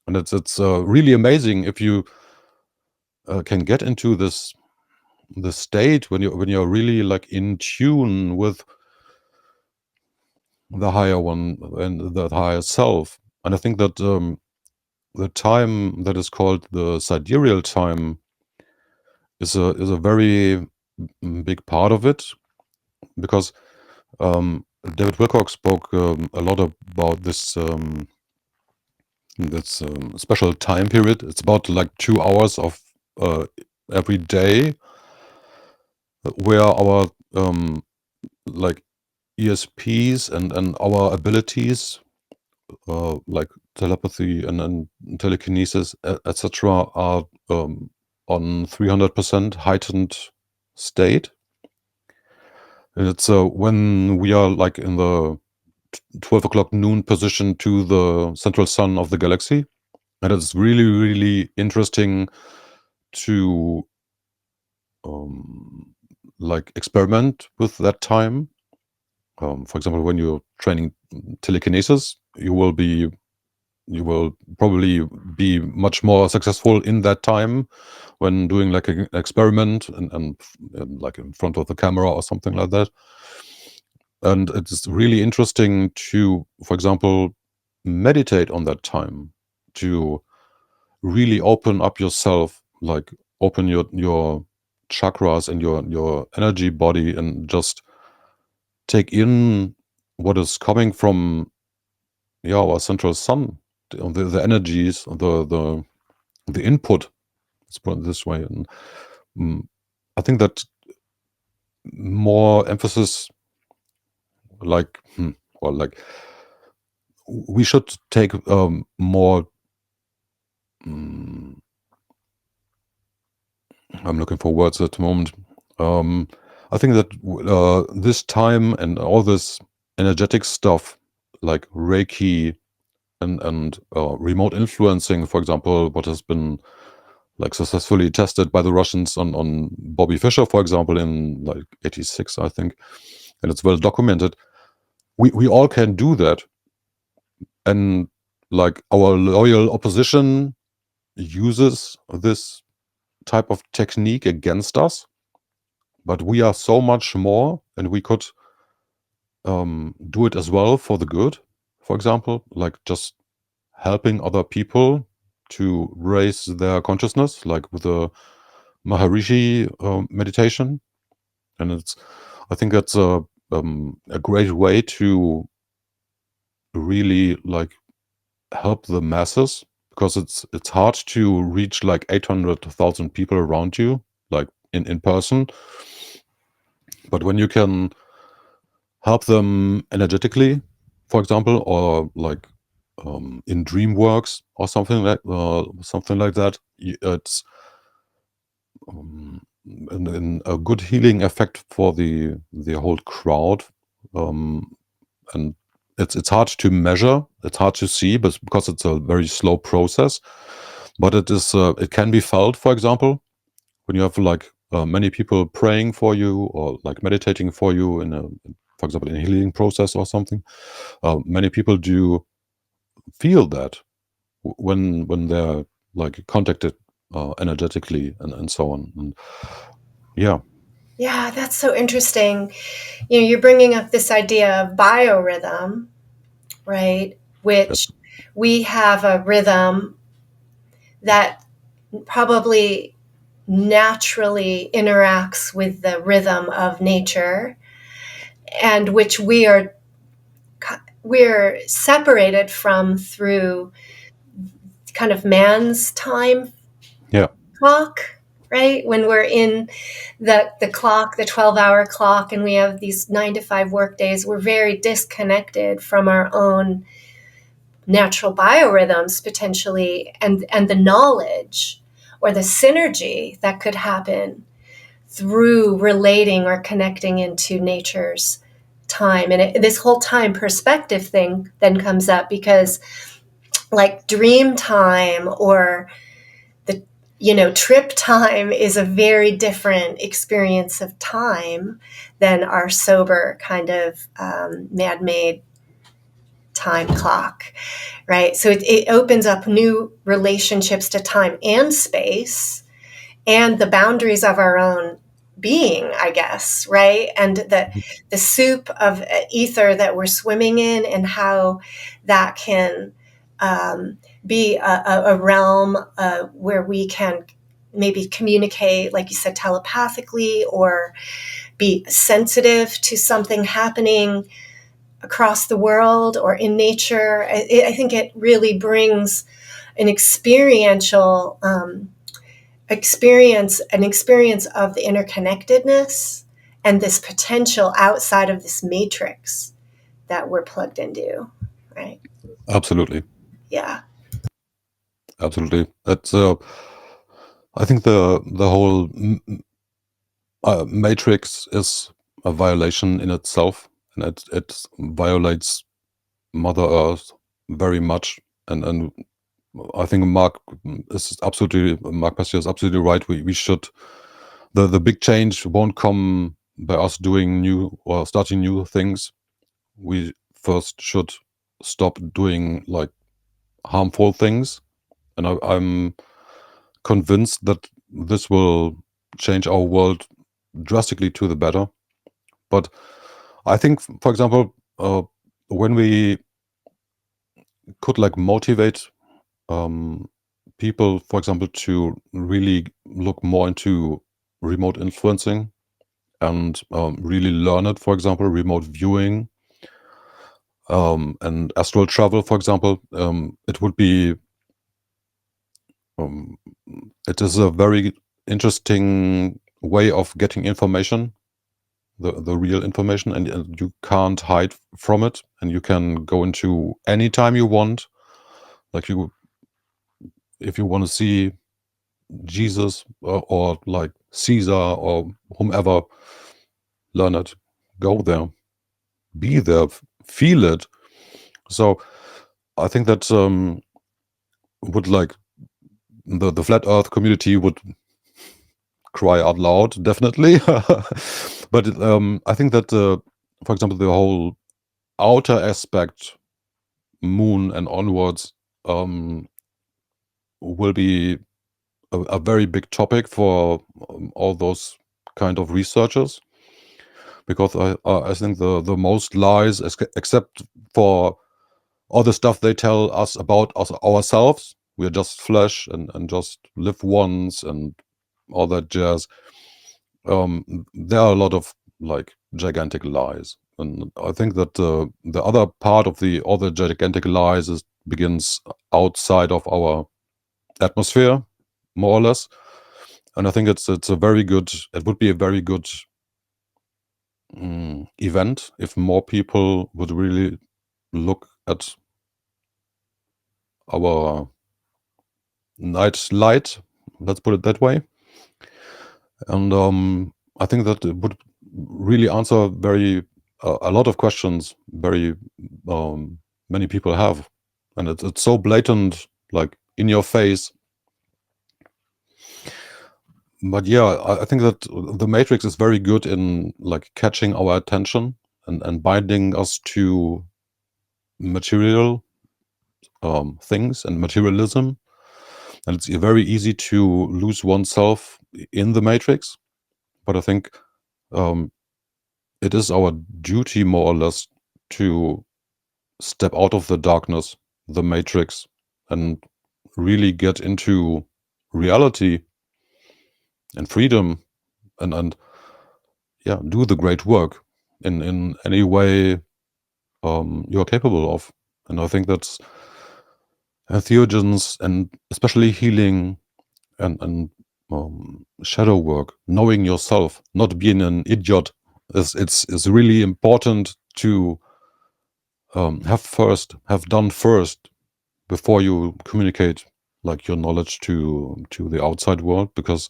D: And it's really amazing if you can get into this state when you're really like in tune with the higher one and the higher self. And I think that the time that is called the sidereal time is a very big part of it, because David Wilcock spoke a lot about this special time period. It's about like 2 hours of every day where our like ESPs and our abilities like telepathy and telekinesis, etc., are on 300% heightened state. And it's when we are like in the 12 o'clock noon position to the central sun of the galaxy. And it's really, really interesting to like experiment with that time. For example, when you're training telekinesis, you will probably be much more successful in that time when doing like an experiment and like in front of the camera or something like that. And it's really interesting to, for example, meditate on that time, to really open up yourself, like open your chakras and your energy body, and just take in what is coming from our central sun, the energies, the input. Let's put it this way. And I think that more emphasis, like we should take more. I'm looking for words at the moment. I think that this time and all this energetic stuff, like Reiki and remote influencing, for example, what has been like successfully tested by the Russians on Bobby Fischer, for example, in like 86, I think, and it's well documented. We all can do that, and like our loyal opposition uses this type of technique against us, but we are so much more, and we could do it as well for the good. For example, like just helping other people to raise their consciousness, like with the Maharishi meditation. And I think that's a great way to really like help the masses, because it's hard to reach like 800,000 people around you, like in person. But when you can help them energetically, for example, or like in dream works or something like that, it's in a good healing effect for the whole crowd. And it's hard to measure, it's hard to see, but because it's a very slow process. But it can be felt, for example, when you have like many people praying for you or like meditating for you for example, in a healing process or something. Many people do feel that when they're like contacted energetically and so on. And yeah,
B: that's so interesting. You're bringing up this idea of biorhythm, right? Which we have a rhythm that probably naturally interacts with the rhythm of nature, and which we're separated from through kind of man's time clock, right? When we're in the clock, the 12-hour clock, and we have these 9-to-5 work days, we're very disconnected from our own natural biorhythms potentially, and the knowledge or the synergy that could happen through relating or connecting into nature's time. And this whole time perspective thing then comes up, because like dream time or the, trip time is a very different experience of time than our sober kind of man-made time clock, right? So it opens up new relationships to time and space and the boundaries of our own being, I guess, right? And the soup of ether that we're swimming in, and how that can be a realm where we can maybe communicate, like you said, telepathically, or be sensitive to something happening across the world or in nature. I think it really brings an experiential experience of the interconnectedness and this potential outside of this matrix that we're plugged into, right?
D: Absolutely.
B: Yeah.
D: Absolutely. That's I think the whole matrix is a violation in itself, and it violates Mother Earth very much. And I think Mark Pastor is absolutely right. We should, the big change won't come by us doing new or starting new things. We first should stop doing like harmful things, and I'm convinced that this will change our world drastically to the better. But I think, for example, when we could like motivate people, for example, to really look more into remote influencing and really learn it, for example, remote viewing and astral travel, for example, it would be it is a very interesting way of getting information, the real information, and you can't hide from it, and you can go into any time you want. Like if you want to see Jesus or like Caesar or whomever, learn it, go there, be there, feel it. So I think that would like the flat earth community would cry out loud, definitely. But I think that for example, the whole outer aspect, moon and onwards, will be a very big topic for all those kind of researchers, because I think the most lies, except for all the stuff they tell us about ourselves, we're just flesh and just live once and all that jazz. There are a lot of like gigantic lies, and I think that the other part of all the gigantic lies begins outside of our atmosphere, more or less. And I think it would be a very good event if more people would really look at our night light, let's put it that way. And I think that it would really answer a lot of questions very many people have, and it's so blatant, like in your face. But yeah, I think that the Matrix is very good in like catching our attention and binding us to material things and materialism. And it's very easy to lose oneself in the Matrix. But I think it is our duty, more or less, to step out of the darkness, the Matrix, and really get into reality and freedom, and yeah, do the great work in any way you're capable of. And I think that's entheogens, and especially healing and shadow work, knowing yourself, not being an idiot. It's really important to have done first before you communicate like your knowledge to the outside world, because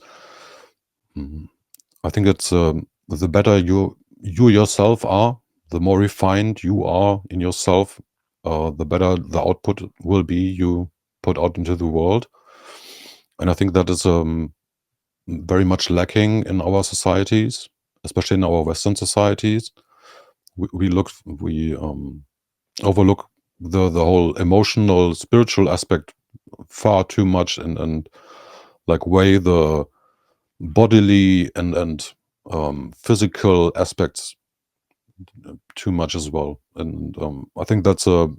D: I think it's the better you yourself are, the more refined you are in yourself, the better the output will be you put out into the world. And I think that is very much lacking in our societies, especially in our Western societies. We overlook the whole emotional, spiritual aspect far too much, and like weigh the bodily and physical aspects too much as well. And I think that's a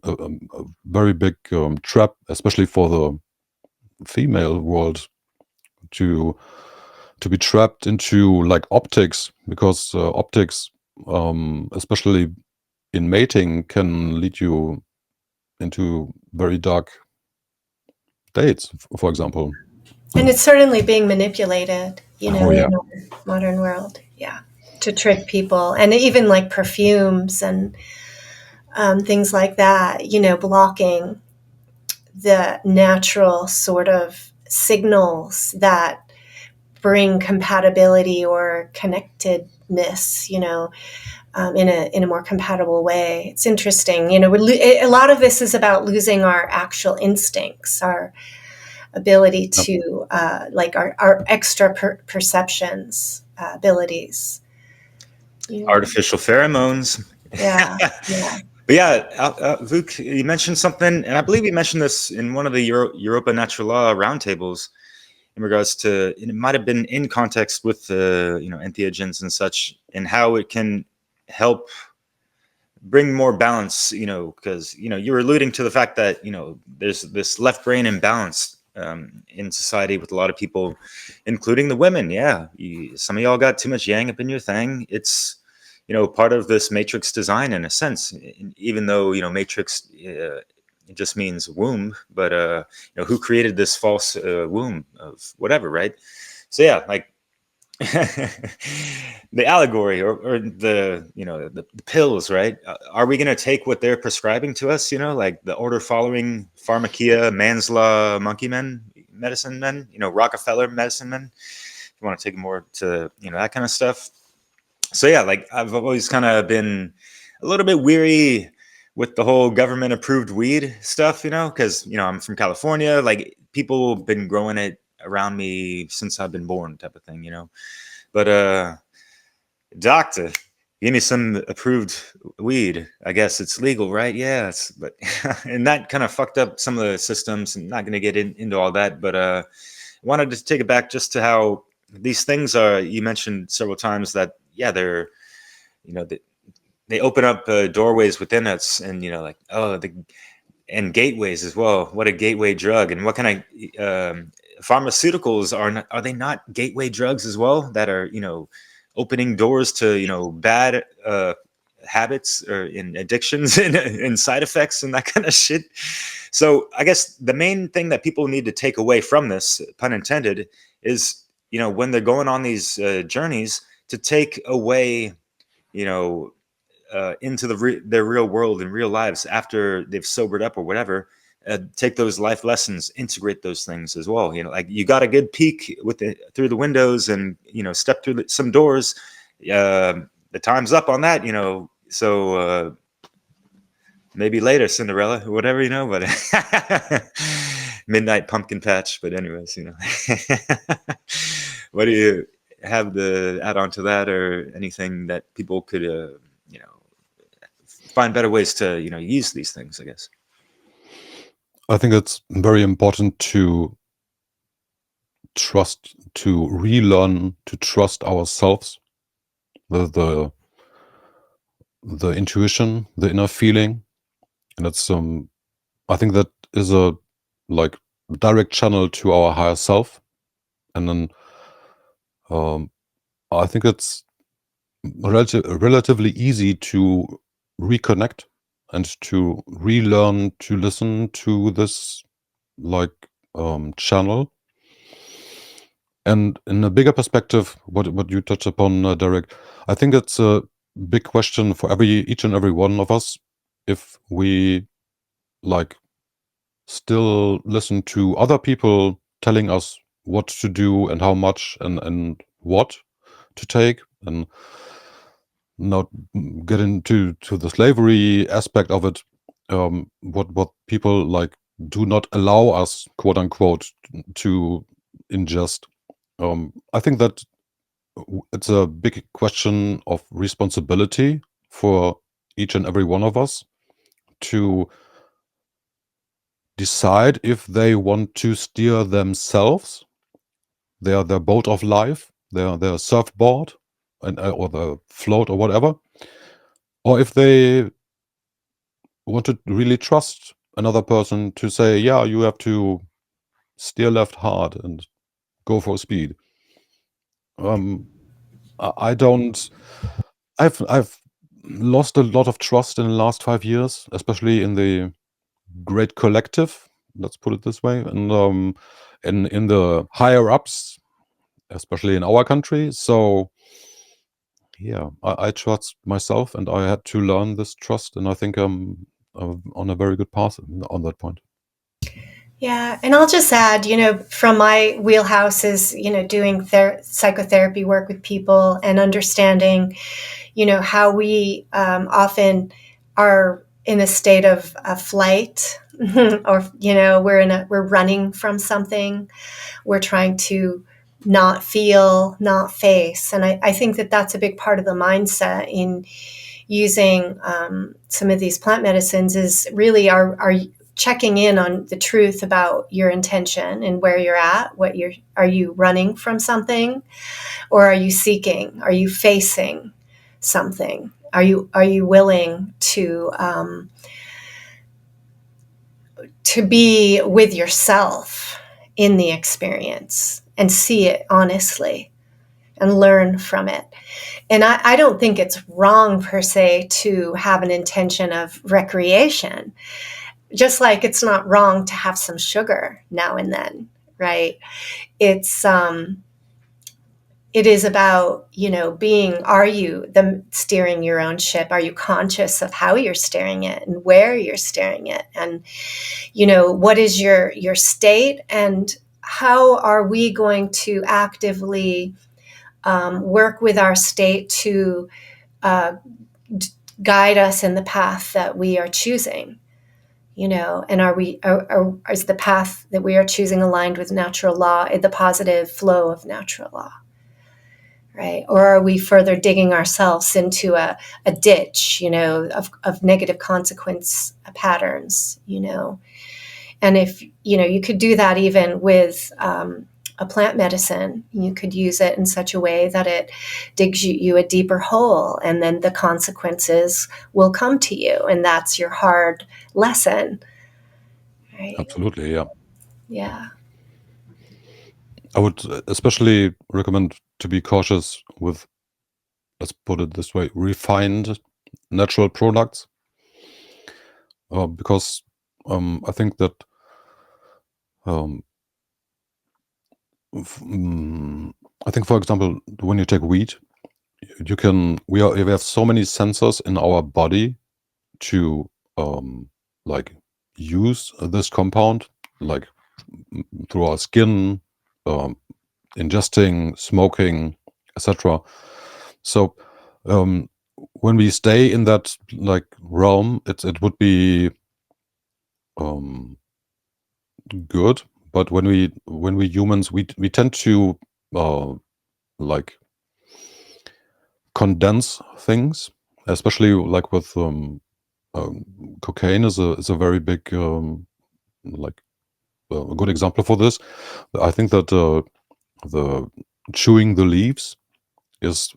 D: very big trap, especially for the female world, to be trapped into like optics, because optics, especially in mating, can lead you into very dark dates, for example.
B: And it's certainly being manipulated, you know,
D: Oh yeah.
B: in the modern world. Yeah. To trick people. And even like perfumes and things like that, you know, blocking the natural sort of signals that bring compatibility or connectedness, you know, in a more compatible way. It's interesting, you know. A lot of this is about losing our actual instincts, our ability to like our extra perceptions abilities.
C: Yeah. Artificial pheromones.
B: Yeah, yeah.
C: But yeah, Vuk, you mentioned something, and I believe you mentioned this in one of the Europa Natural Law roundtables, in regards to, it might have been in context with entheogens and such, and how it can help bring more balance, because you were alluding to the fact that there's this left brain imbalance in society with a lot of people, including the women. Yeah, some of y'all got too much yang up in your thing. It's part of this matrix design in a sense, even though matrix it just means womb, but who created this false womb of whatever, right? So yeah, like the allegory or the the pills, right? Are we going to take what they're prescribing to us, like the order following pharmakia, man's law, monkey men, medicine men, Rockefeller medicine men, if you want to take more to that kind of stuff. So yeah, like I've always kind of been a little bit weary with the whole government approved weed stuff, because I'm from California. Like people have been growing it around me since I've been born, type of thing, But doctor, give me some approved weed. I guess it's legal, right? Yeah, but and that kind of fucked up some of the systems. I'm not going to get into all that, but I wanted to take it back just to how these things are. You mentioned several times that they're they open up doorways within us, and like and gateways as well. What a gateway drug, and what kind of pharmaceuticals are they not gateway drugs as well, that are opening doors to bad habits or in addictions and side effects and that kind of shit. So I guess the main thing that people need to take away from this, pun intended, is when they're going on these journeys, to take away into their real world and real lives after they've sobered up or whatever. Take those life lessons, integrate those things as well. Like you got a good peek through the windows, and step through some doors. The time's up on that. So maybe later, Cinderella, or whatever. But midnight pumpkin patch. But anyways, what do you have to add on to that, or anything that people could find better ways to use these things, I guess?
D: I think it's very important to relearn to trust ourselves, the intuition, the inner feeling. And it's I think that is a like direct channel to our higher self. And then I think it's relatively easy to reconnect and to relearn to listen to this channel. And in a bigger perspective, what you touched upon, Derek, I think it's a big question for each and every one of us, if we still listen to other people telling us what to do and how much and what, to take, and not get into the slavery aspect of it. What people like do not allow us, quote unquote, to ingest. I think that it's a big question of responsibility for each and every one of us to decide if they want to steer themselves, their boat of life, their surfboard, and or the float or whatever, or if they want to really trust another person to say, yeah, you have to steer left hard and go for speed. I don't. I've lost a lot of trust in the last 5 years, especially in the great collective. Let's put it this way, and in the higher ups, especially in our country. So yeah, I trust myself, and I had to learn this trust, and I think I'm on a very good path on that point.
B: Yeah, and I'll just add, from my wheelhouse is, doing psychotherapy work with people and understanding, how we often are in a state of flight, or we're running from something, we're trying to not feel, not face, and I think that that's a big part of the mindset in using some of these plant medicines is really are checking in on the truth about your intention and where you're at, are you running from something, or are you seeking? Are you facing something? Are you willing to be with yourself in the experience and see it honestly and learn from it? And I don't think it's wrong per se to have an intention of recreation. Just like it's not wrong to have some sugar now and then, right? It is about, are you steering your own ship? Are you conscious of how you're steering it and where you're steering it? And, what is your state, and how are we going to actively work with our state to guide us in the path that we are choosing? And is the path that we are choosing aligned with natural law, the positive flow of natural law, right? Or are we further digging ourselves into a ditch, of negative consequence patterns, And if, you could do that even with a plant medicine. You could use it in such a way that it digs you a deeper hole, and then the consequences will come to you, and that's your hard lesson, right?
D: Absolutely, yeah.
B: Yeah.
D: I would especially recommend to be cautious with, let's put it this way, refined natural products, because I think that I think, for example, when you take weed, we have so many sensors in our body to like use this compound, like through our skin, ingesting, smoking, etc. So when we stay in that like realm, it would be good. But when we humans, we tend to like condense things, especially like with cocaine is a very big like a good example for this. I think that the chewing the leaves is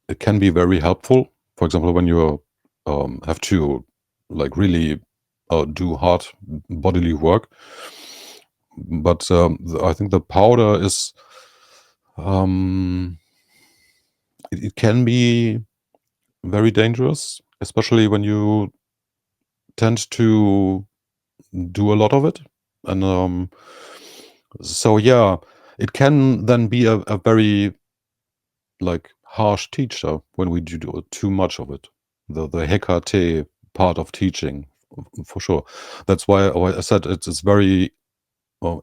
D: it can be very helpful. For example, when you have to like really do hard bodily work. But I think the powder is it can be very dangerous, especially when you tend to do a lot of it. And so yeah, it can then be a very like harsh teacher when we do too much of it. The Hecate part of teaching, for sure. That's why I said it's very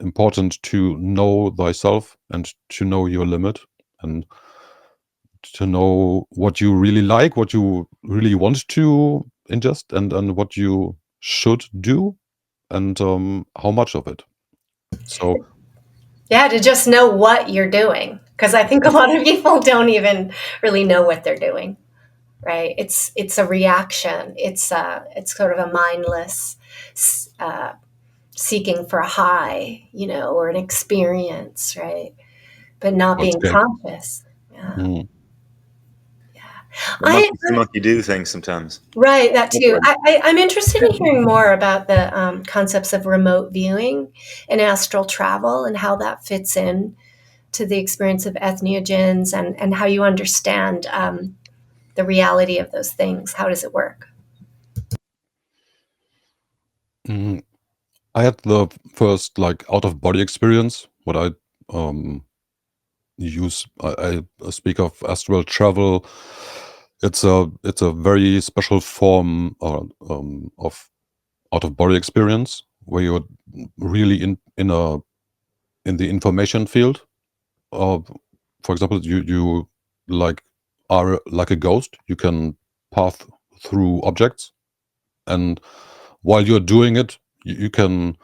D: important to know thyself and to know your limit. And to know what you really like, what you really want to ingest, and what you should do, and how much of it. So
B: yeah, to just know what you're doing, because I think a lot of people don't even really know what they're doing. Right? It's a reaction. It's sort of a mindless seeking for a high, or an experience, right? But not being conscious. Yeah.
D: mm.
C: The monkey do thing sometimes.
B: Right, that too. I'm interested in hearing more about the concepts of remote viewing and astral travel and how that fits in to the experience of entheogens and how you understand the reality of those things. How does it work?
D: I had the first out of body experience. What I use, I speak of astral travel. It's a very special form of out of body experience where you're really in the information field. For example, you are like a ghost. You can pass through objects, and while you're doing it, you can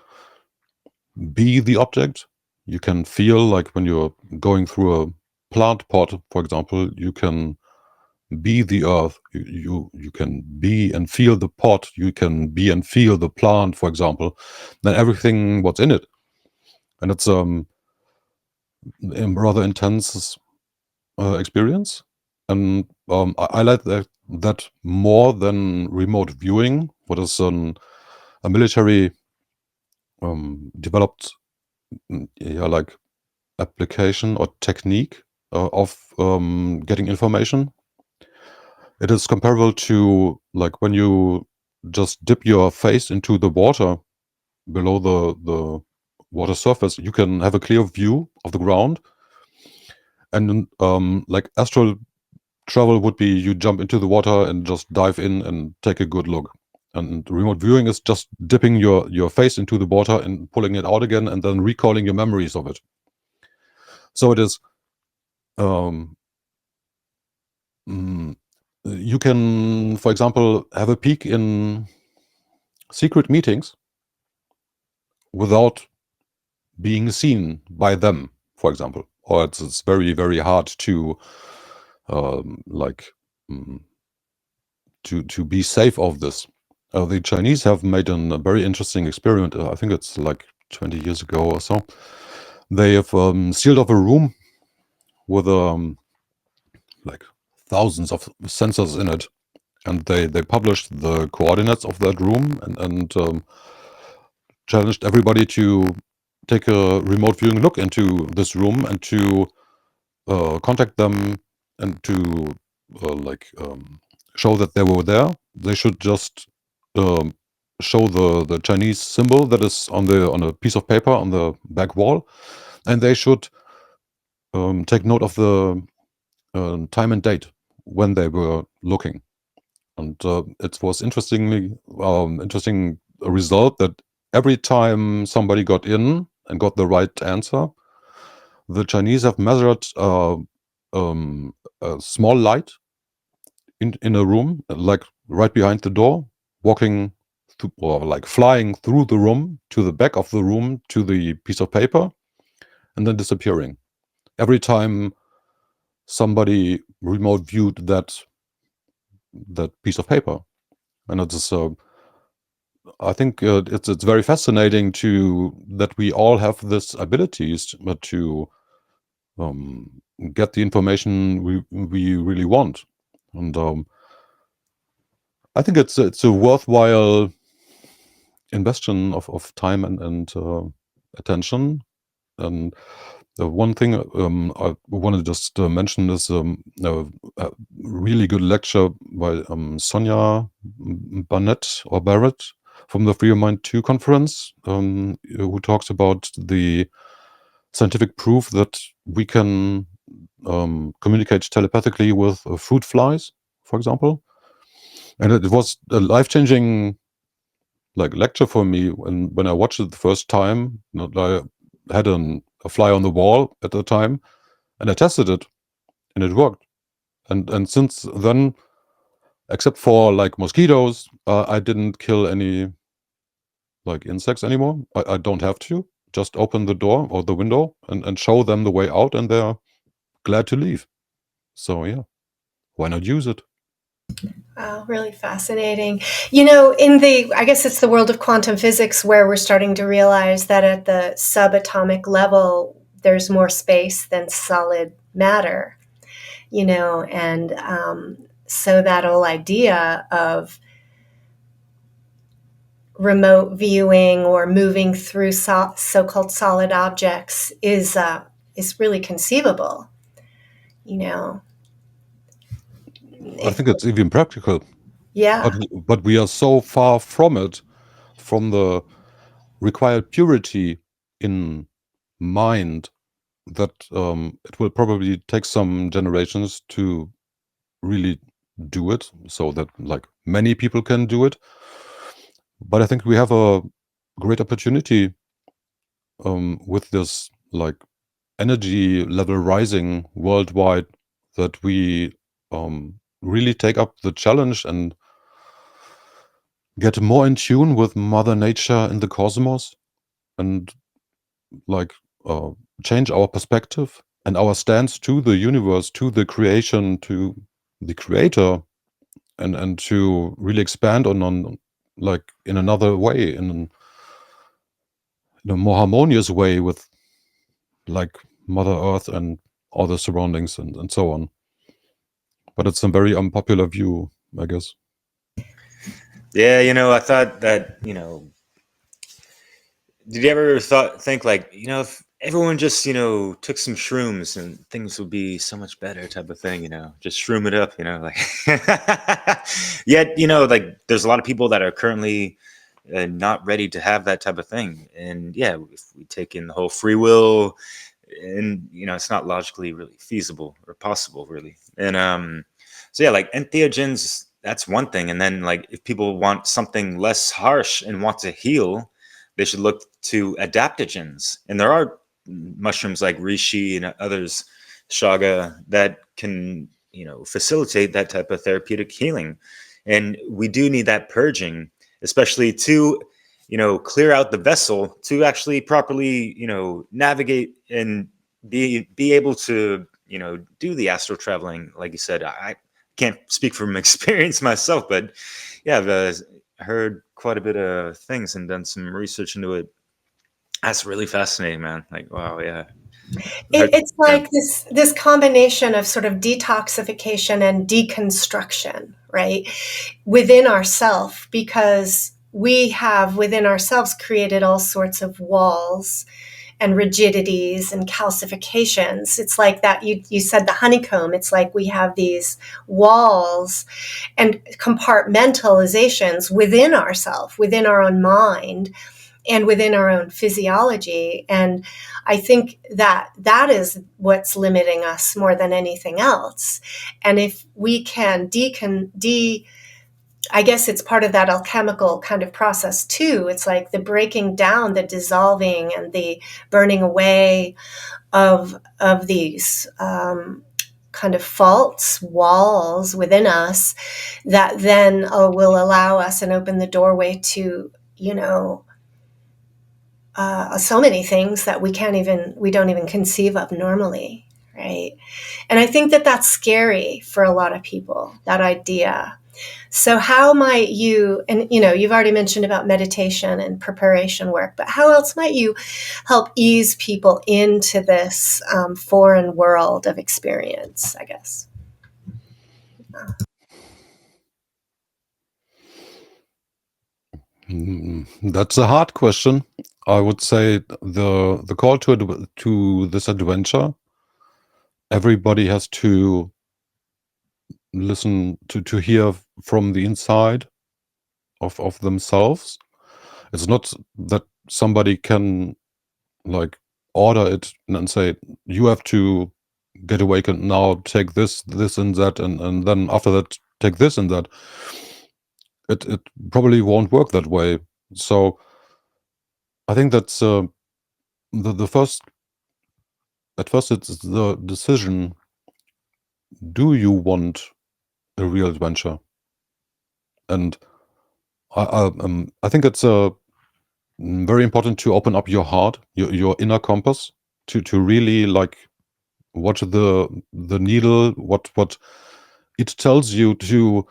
D: be the object. You can feel like when you're going through a plant pot, for example, you can be the earth. You can be and feel the pot. You can be and feel the plant, for example, then everything what's in it, and it's a rather intense experience. And I like that more than remote viewing. What is a military developed application or technique of getting information. It is comparable to when you just dip your face into the water below the water surface. You can have a clear view of the ground, and astral travel would be you jump into the water and just dive in and take a good look. And remote viewing is just dipping your face into the water and pulling it out again, and then recalling your memories of it. So it is. You can, for example, have a peek in secret meetings without being seen by them, for example. Or it's very, very hard to to be safe of this. The Chinese have made a very interesting experiment. I think it's 20 years ago or so. They have sealed off a room with thousands of sensors in it, and they published the coordinates of that room and challenged everybody to take a remote viewing look into this room and to contact them and to show that they were there. They should just show the Chinese symbol that is on a piece of paper on the back wall, and they should take note of the time and date when they were looking. And it was interesting result that every time somebody got in and got the right answer, the Chinese have measured a small light in a room, right behind the door, walking or flying through the room to the back of the room to the piece of paper, and then disappearing. Every time somebody remote viewed that piece of paper. And it's I think it's very fascinating that we all have this abilities to get the information we really want. And I think it's a worthwhile investment of time and attention. And the one thing I want to just mention is a really good lecture by Sonia Barrett from the Free Your Mind 2 conference, who talks about the scientific proof that we can communicate telepathically with fruit flies, for example. And it was a life-changing lecture for me when I watched it the first time. I had a fly on the wall at the time, and I tested it, and it worked. And since then, except for like mosquitoes, I didn't kill any like insects anymore. I don't have to. Just open the door or the window and show them the way out, and they're glad to leave. So yeah, why not use it?
B: Wow, really fascinating. I guess it's the world of quantum physics where we're starting to realize that at the subatomic level, there's more space than solid matter, and so that whole idea of remote viewing or moving through so-called solid objects is really conceivable,
D: I think it's even practical.
B: Yeah.
D: But we are so far from it, from the required purity in mind, that it will probably take some generations to really do it, so that like many people can do it. But I think we have a great opportunity with this like energy level rising worldwide, that we really take up the challenge and get more in tune with Mother Nature and the cosmos, and like change our perspective and our stance to the universe, to the creation, to the creator, and to really expand on like in another way, in a more harmonious way with like Mother Earth and all the surroundings and so on. But it's a very unpopular view, I guess.
C: Yeah, I thought that, did you ever think like, if everyone just, took some shrooms and things would be so much better type of thing, just shroom it up, like, yet, like there's a lot of people that are currently not ready to have that type of thing. And yeah, if we take in the whole free will, and, it's not logically really feasible or possible really. And, so yeah, like entheogens, that's one thing. And then like, if people want something less harsh and want to heal, they should look to adaptogens. And there are mushrooms like reishi and others, shaga, that can, facilitate that type of therapeutic healing. And we do need that purging, especially to, clear out the vessel to actually properly, navigate and be able to, do the astral traveling. Like you said, I can't speak from experience myself, but yeah, I've heard quite a bit of things and done some research into it. That's really fascinating, man. Like, wow, yeah.
B: It's like this combination of sort of detoxification and deconstruction, right, within ourselves, because we have within ourselves created all sorts of walls and rigidities and calcifications. It's like that you said the honeycomb. It's like we have these walls and compartmentalizations within ourselves, within our own mind, and within our own physiology. And I think that is what's limiting us more than anything else. And if we can I guess it's part of that alchemical kind of process too. It's like the breaking down, the dissolving, and the burning away of these kind of false walls within us that then will allow us and open the doorway to, so many things that we don't even conceive of normally, right? And I think that that's scary for a lot of people, that idea. So how might you, and you've already mentioned about meditation and preparation work, but how else might you help ease people into this foreign world of experience, I guess?
D: That's a hard question. I would say the call to this adventure, everybody has to listen to hear from the inside of themselves. It's not that somebody can like order it and say, you have to get awakened now, take this and that, and then after that take this and that. It probably won't work that way. So I think that's the first, at first it's the decision do you want a real adventure? And I think it's very important to open up your heart, your inner compass, to really like watch the needle, what it tells you to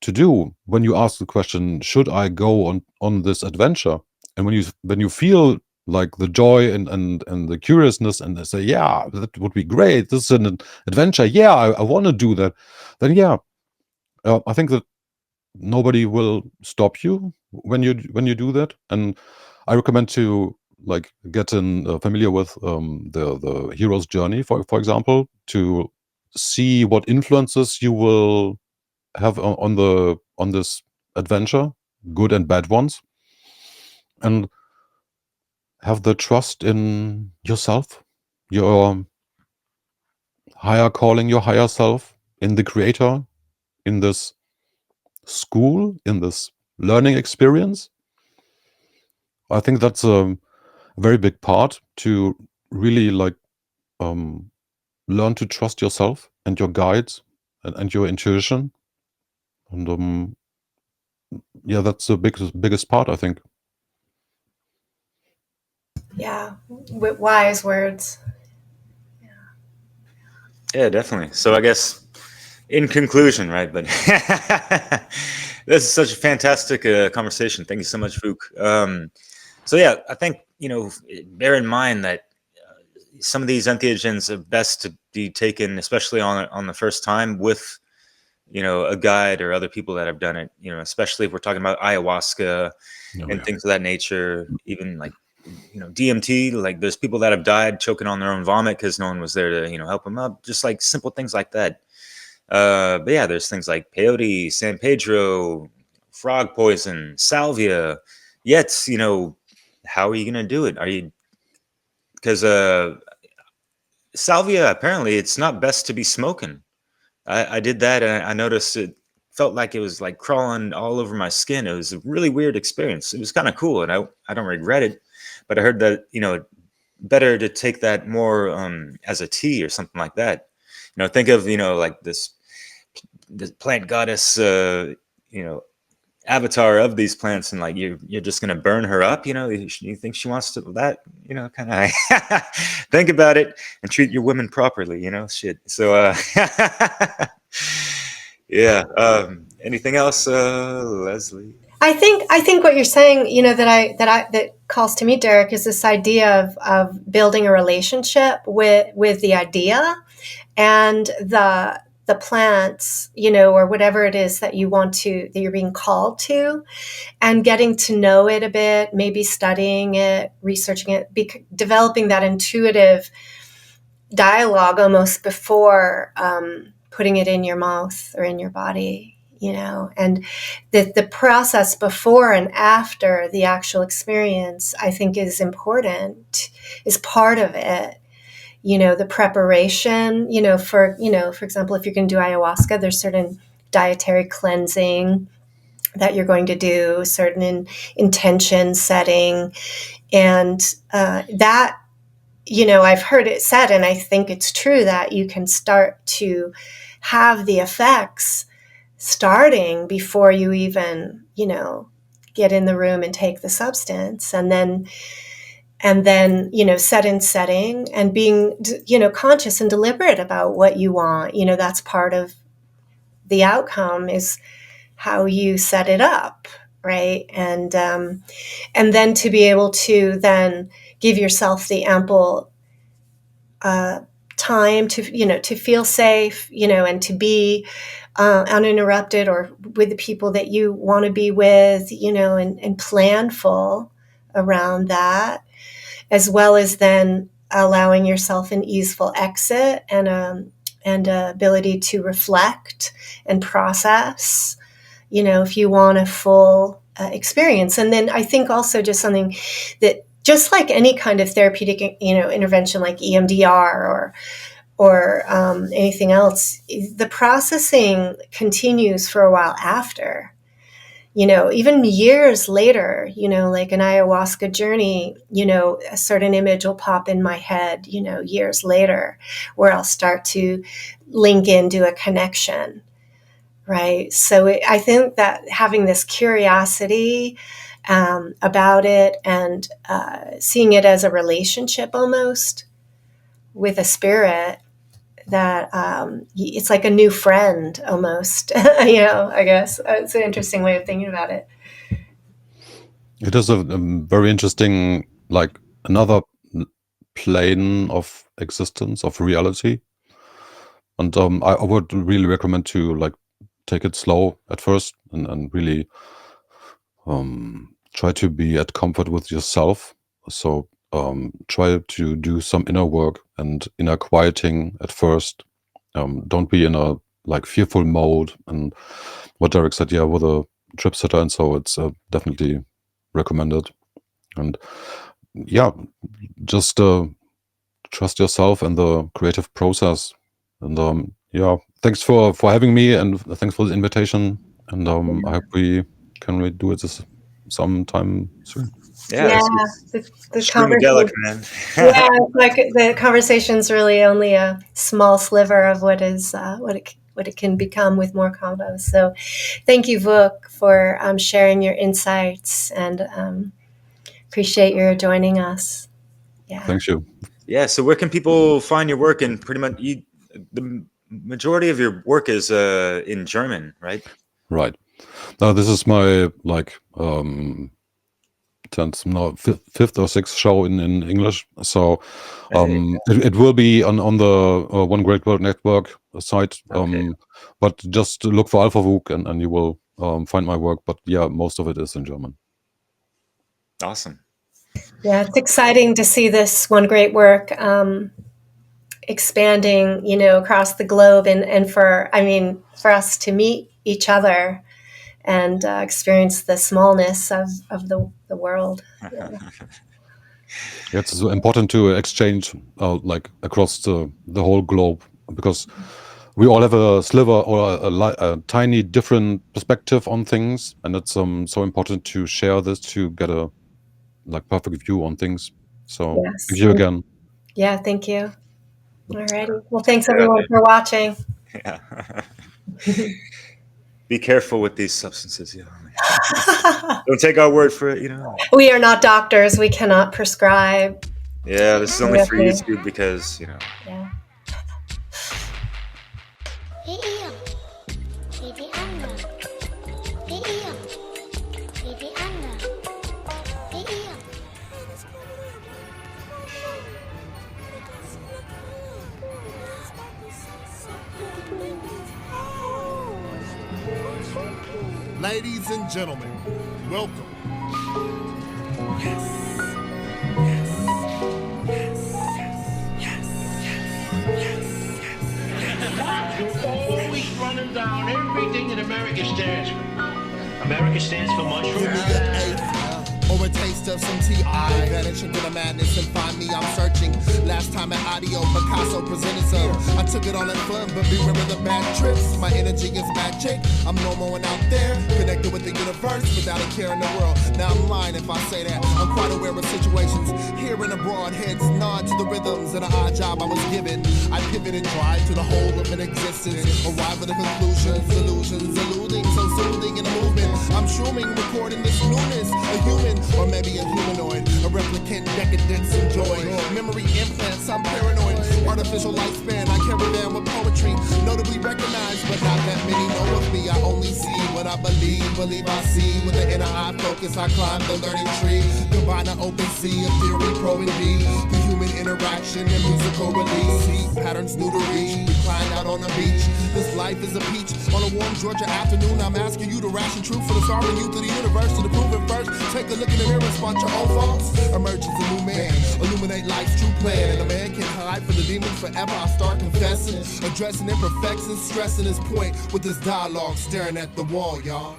D: do when you ask the question, should I go on this adventure? And when you feel like the joy and the curiousness, and they say, yeah, that would be great, this is an adventure, yeah, I want to do that, then yeah, I think that nobody will stop you when you do that. And I recommend to like get familiar with the hero's journey, for example, to see what influences you will have on this adventure, good and bad ones, and have the trust in yourself, your higher calling, your higher self, in the creator, in this school, in this learning experience. I think that's a very big part to really like learn to trust yourself and your guides and your intuition. And yeah, that's the biggest part, I think.
B: Yeah, wise words.
C: Yeah, definitely. So I guess in conclusion, right? But this is such a fantastic conversation. Thank you so much, Fook. So yeah, I think, bear in mind that some of these entheogens are best to be taken, especially on the first time, with a guide or other people that have done it. Especially if we're talking about ayahuasca and things of that nature. Even like DMT. Like there's people that have died choking on their own vomit because no one was there to help them up. Just like simple things like that. But yeah, there's things like peyote, San Pedro, frog poison, salvia. Yet, how are you going to do it? Because salvia, apparently it's not best to be smoking. I did that and I noticed it felt like it was like crawling all over my skin. It was a really weird experience. It was kind of cool and I don't regret it, but I heard that, better to take that more as a tea or something like that. Think of, like this plant goddess, avatar of these plants, and like you're just gonna burn her up. You think she wants to that? Kind of think about it and treat your women properly. Shit. So yeah. Anything else, Leslie?
B: I think what you're saying, that calls to me, Derek, is this idea of building a relationship with the idea and the plants, or whatever it is that that you're being called to, and getting to know it a bit, maybe studying it, researching it, developing that intuitive dialogue almost before putting it in your mouth or in your body. And the process before and after the actual experience, I think, is important, is part of it. The preparation, for example, if you're going to do ayahuasca, there's certain dietary cleansing that you're going to do, certain intention setting. And that, I've heard it said, and I think it's true, that you can start to have the effects starting before you even, get in the room and take the substance. And then, set in setting and being, conscious and deliberate about what you want. That's part of the outcome, is how you set it up. Right. And then to be able to then give yourself the ample time to feel safe, and to be uninterrupted, or with the people that you want to be with, and planful around that, as well as then allowing yourself an easeful exit and ability to reflect and process, if you want a full experience. And then I think also just something that, just like any kind of therapeutic, intervention like EMDR or anything else, the processing continues for a while after. even years later, like an ayahuasca journey, a certain image will pop in my head, years later, where I'll start to link into a connection, right? So I think that having this curiosity about it and seeing it as a relationship almost with a spirit, that it's like a new friend almost, I guess. It's an interesting way of thinking about it.
D: It is a very interesting, like another plane of existence, of reality. And I would really recommend to like take it slow at first and really try to be at comfort with yourself. So try to do some inner work and inner quieting at first. Don't be in a like fearful mode, and what Derek said, with a trip sitter, and so it's definitely recommended. And just trust yourself and the creative process. And thanks for having me, and thanks for the invitation. And I hope we can redo it sometime soon.
C: Yeah,
B: the
C: Shroomadelic, man.
B: Yeah, like the conversation's really only a small sliver of what it can become with more combos. So thank you, Vuk, for sharing your insights, and appreciate your joining us. Yeah.
D: Thank you.
C: Yeah, so where can people find your work? And pretty much the majority of your work is in German, right?
D: Right. Now this is my fifth or sixth show in English. So it will be on the One Great World Network site.
C: Okay.
D: But just look for Alpha Vuk and you will find my work. But most of it is in German.
C: Awesome.
B: Yeah, it's exciting to see this One Great Work expanding, across the globe, and for us to meet each other and experience the smallness of the world. Yeah.
D: It's important to exchange like across the whole globe, because we all have a sliver or a tiny different perspective on things, and it's so important to share this to get a perfect view on things. So
B: Yes.
D: Thank you again.
B: Yeah, thank you. Alrighty. Well, thanks everyone for watching.
C: Yeah. Be careful with these substances. Don't take our word for it.
B: We are not doctors. We cannot prescribe.
C: Yeah, this is only for YouTube because
B: Yeah.
E: Ladies and gentlemen, welcome.
F: You're always running down everything that America stands for. America stands for mushrooms.
E: Or a taste of some T.I. Vanish into the madness and find me, I'm searching. Last time at audio, Picasso presented some. I took it all in fun, but remember the bad trips. My energy is magic. I'm normal and out there, connected with the universe without a care in the world. Now I'm lying if I say that. I'm quite aware of situations. Here in abroad, heads nod to the rhythms and an odd job I was given. I pivot and drive to the whole of an existence. Arrive at a conclusion, illusions, eluding, so soothing in a movement. I'm shrooming, recording this newness, a human. Or maybe a humanoid, a replicant, decadence, and joy. Memory implants, I'm paranoid. Artificial lifespan, I carry down with poetry. Notably recognized, but not that many know of me. I only see what I believe I see. With the inner eye focus, I climb the learning tree. Combine an open sea of theory, pro and B. The human interaction and musical release. See patterns new to reach, recline out on the beach. This life is a peach. On a warm Georgia afternoon, I'm asking you to ration truth for the sovereign youth of the universe. To prove it first, take a look in the mirror, spot your own faults. Emerge as a new man, illuminate life's true plan. And a man can't hide from the demons forever. I start confessing, addressing imperfections, stressing his point with this dialogue, staring at the wall, y'all.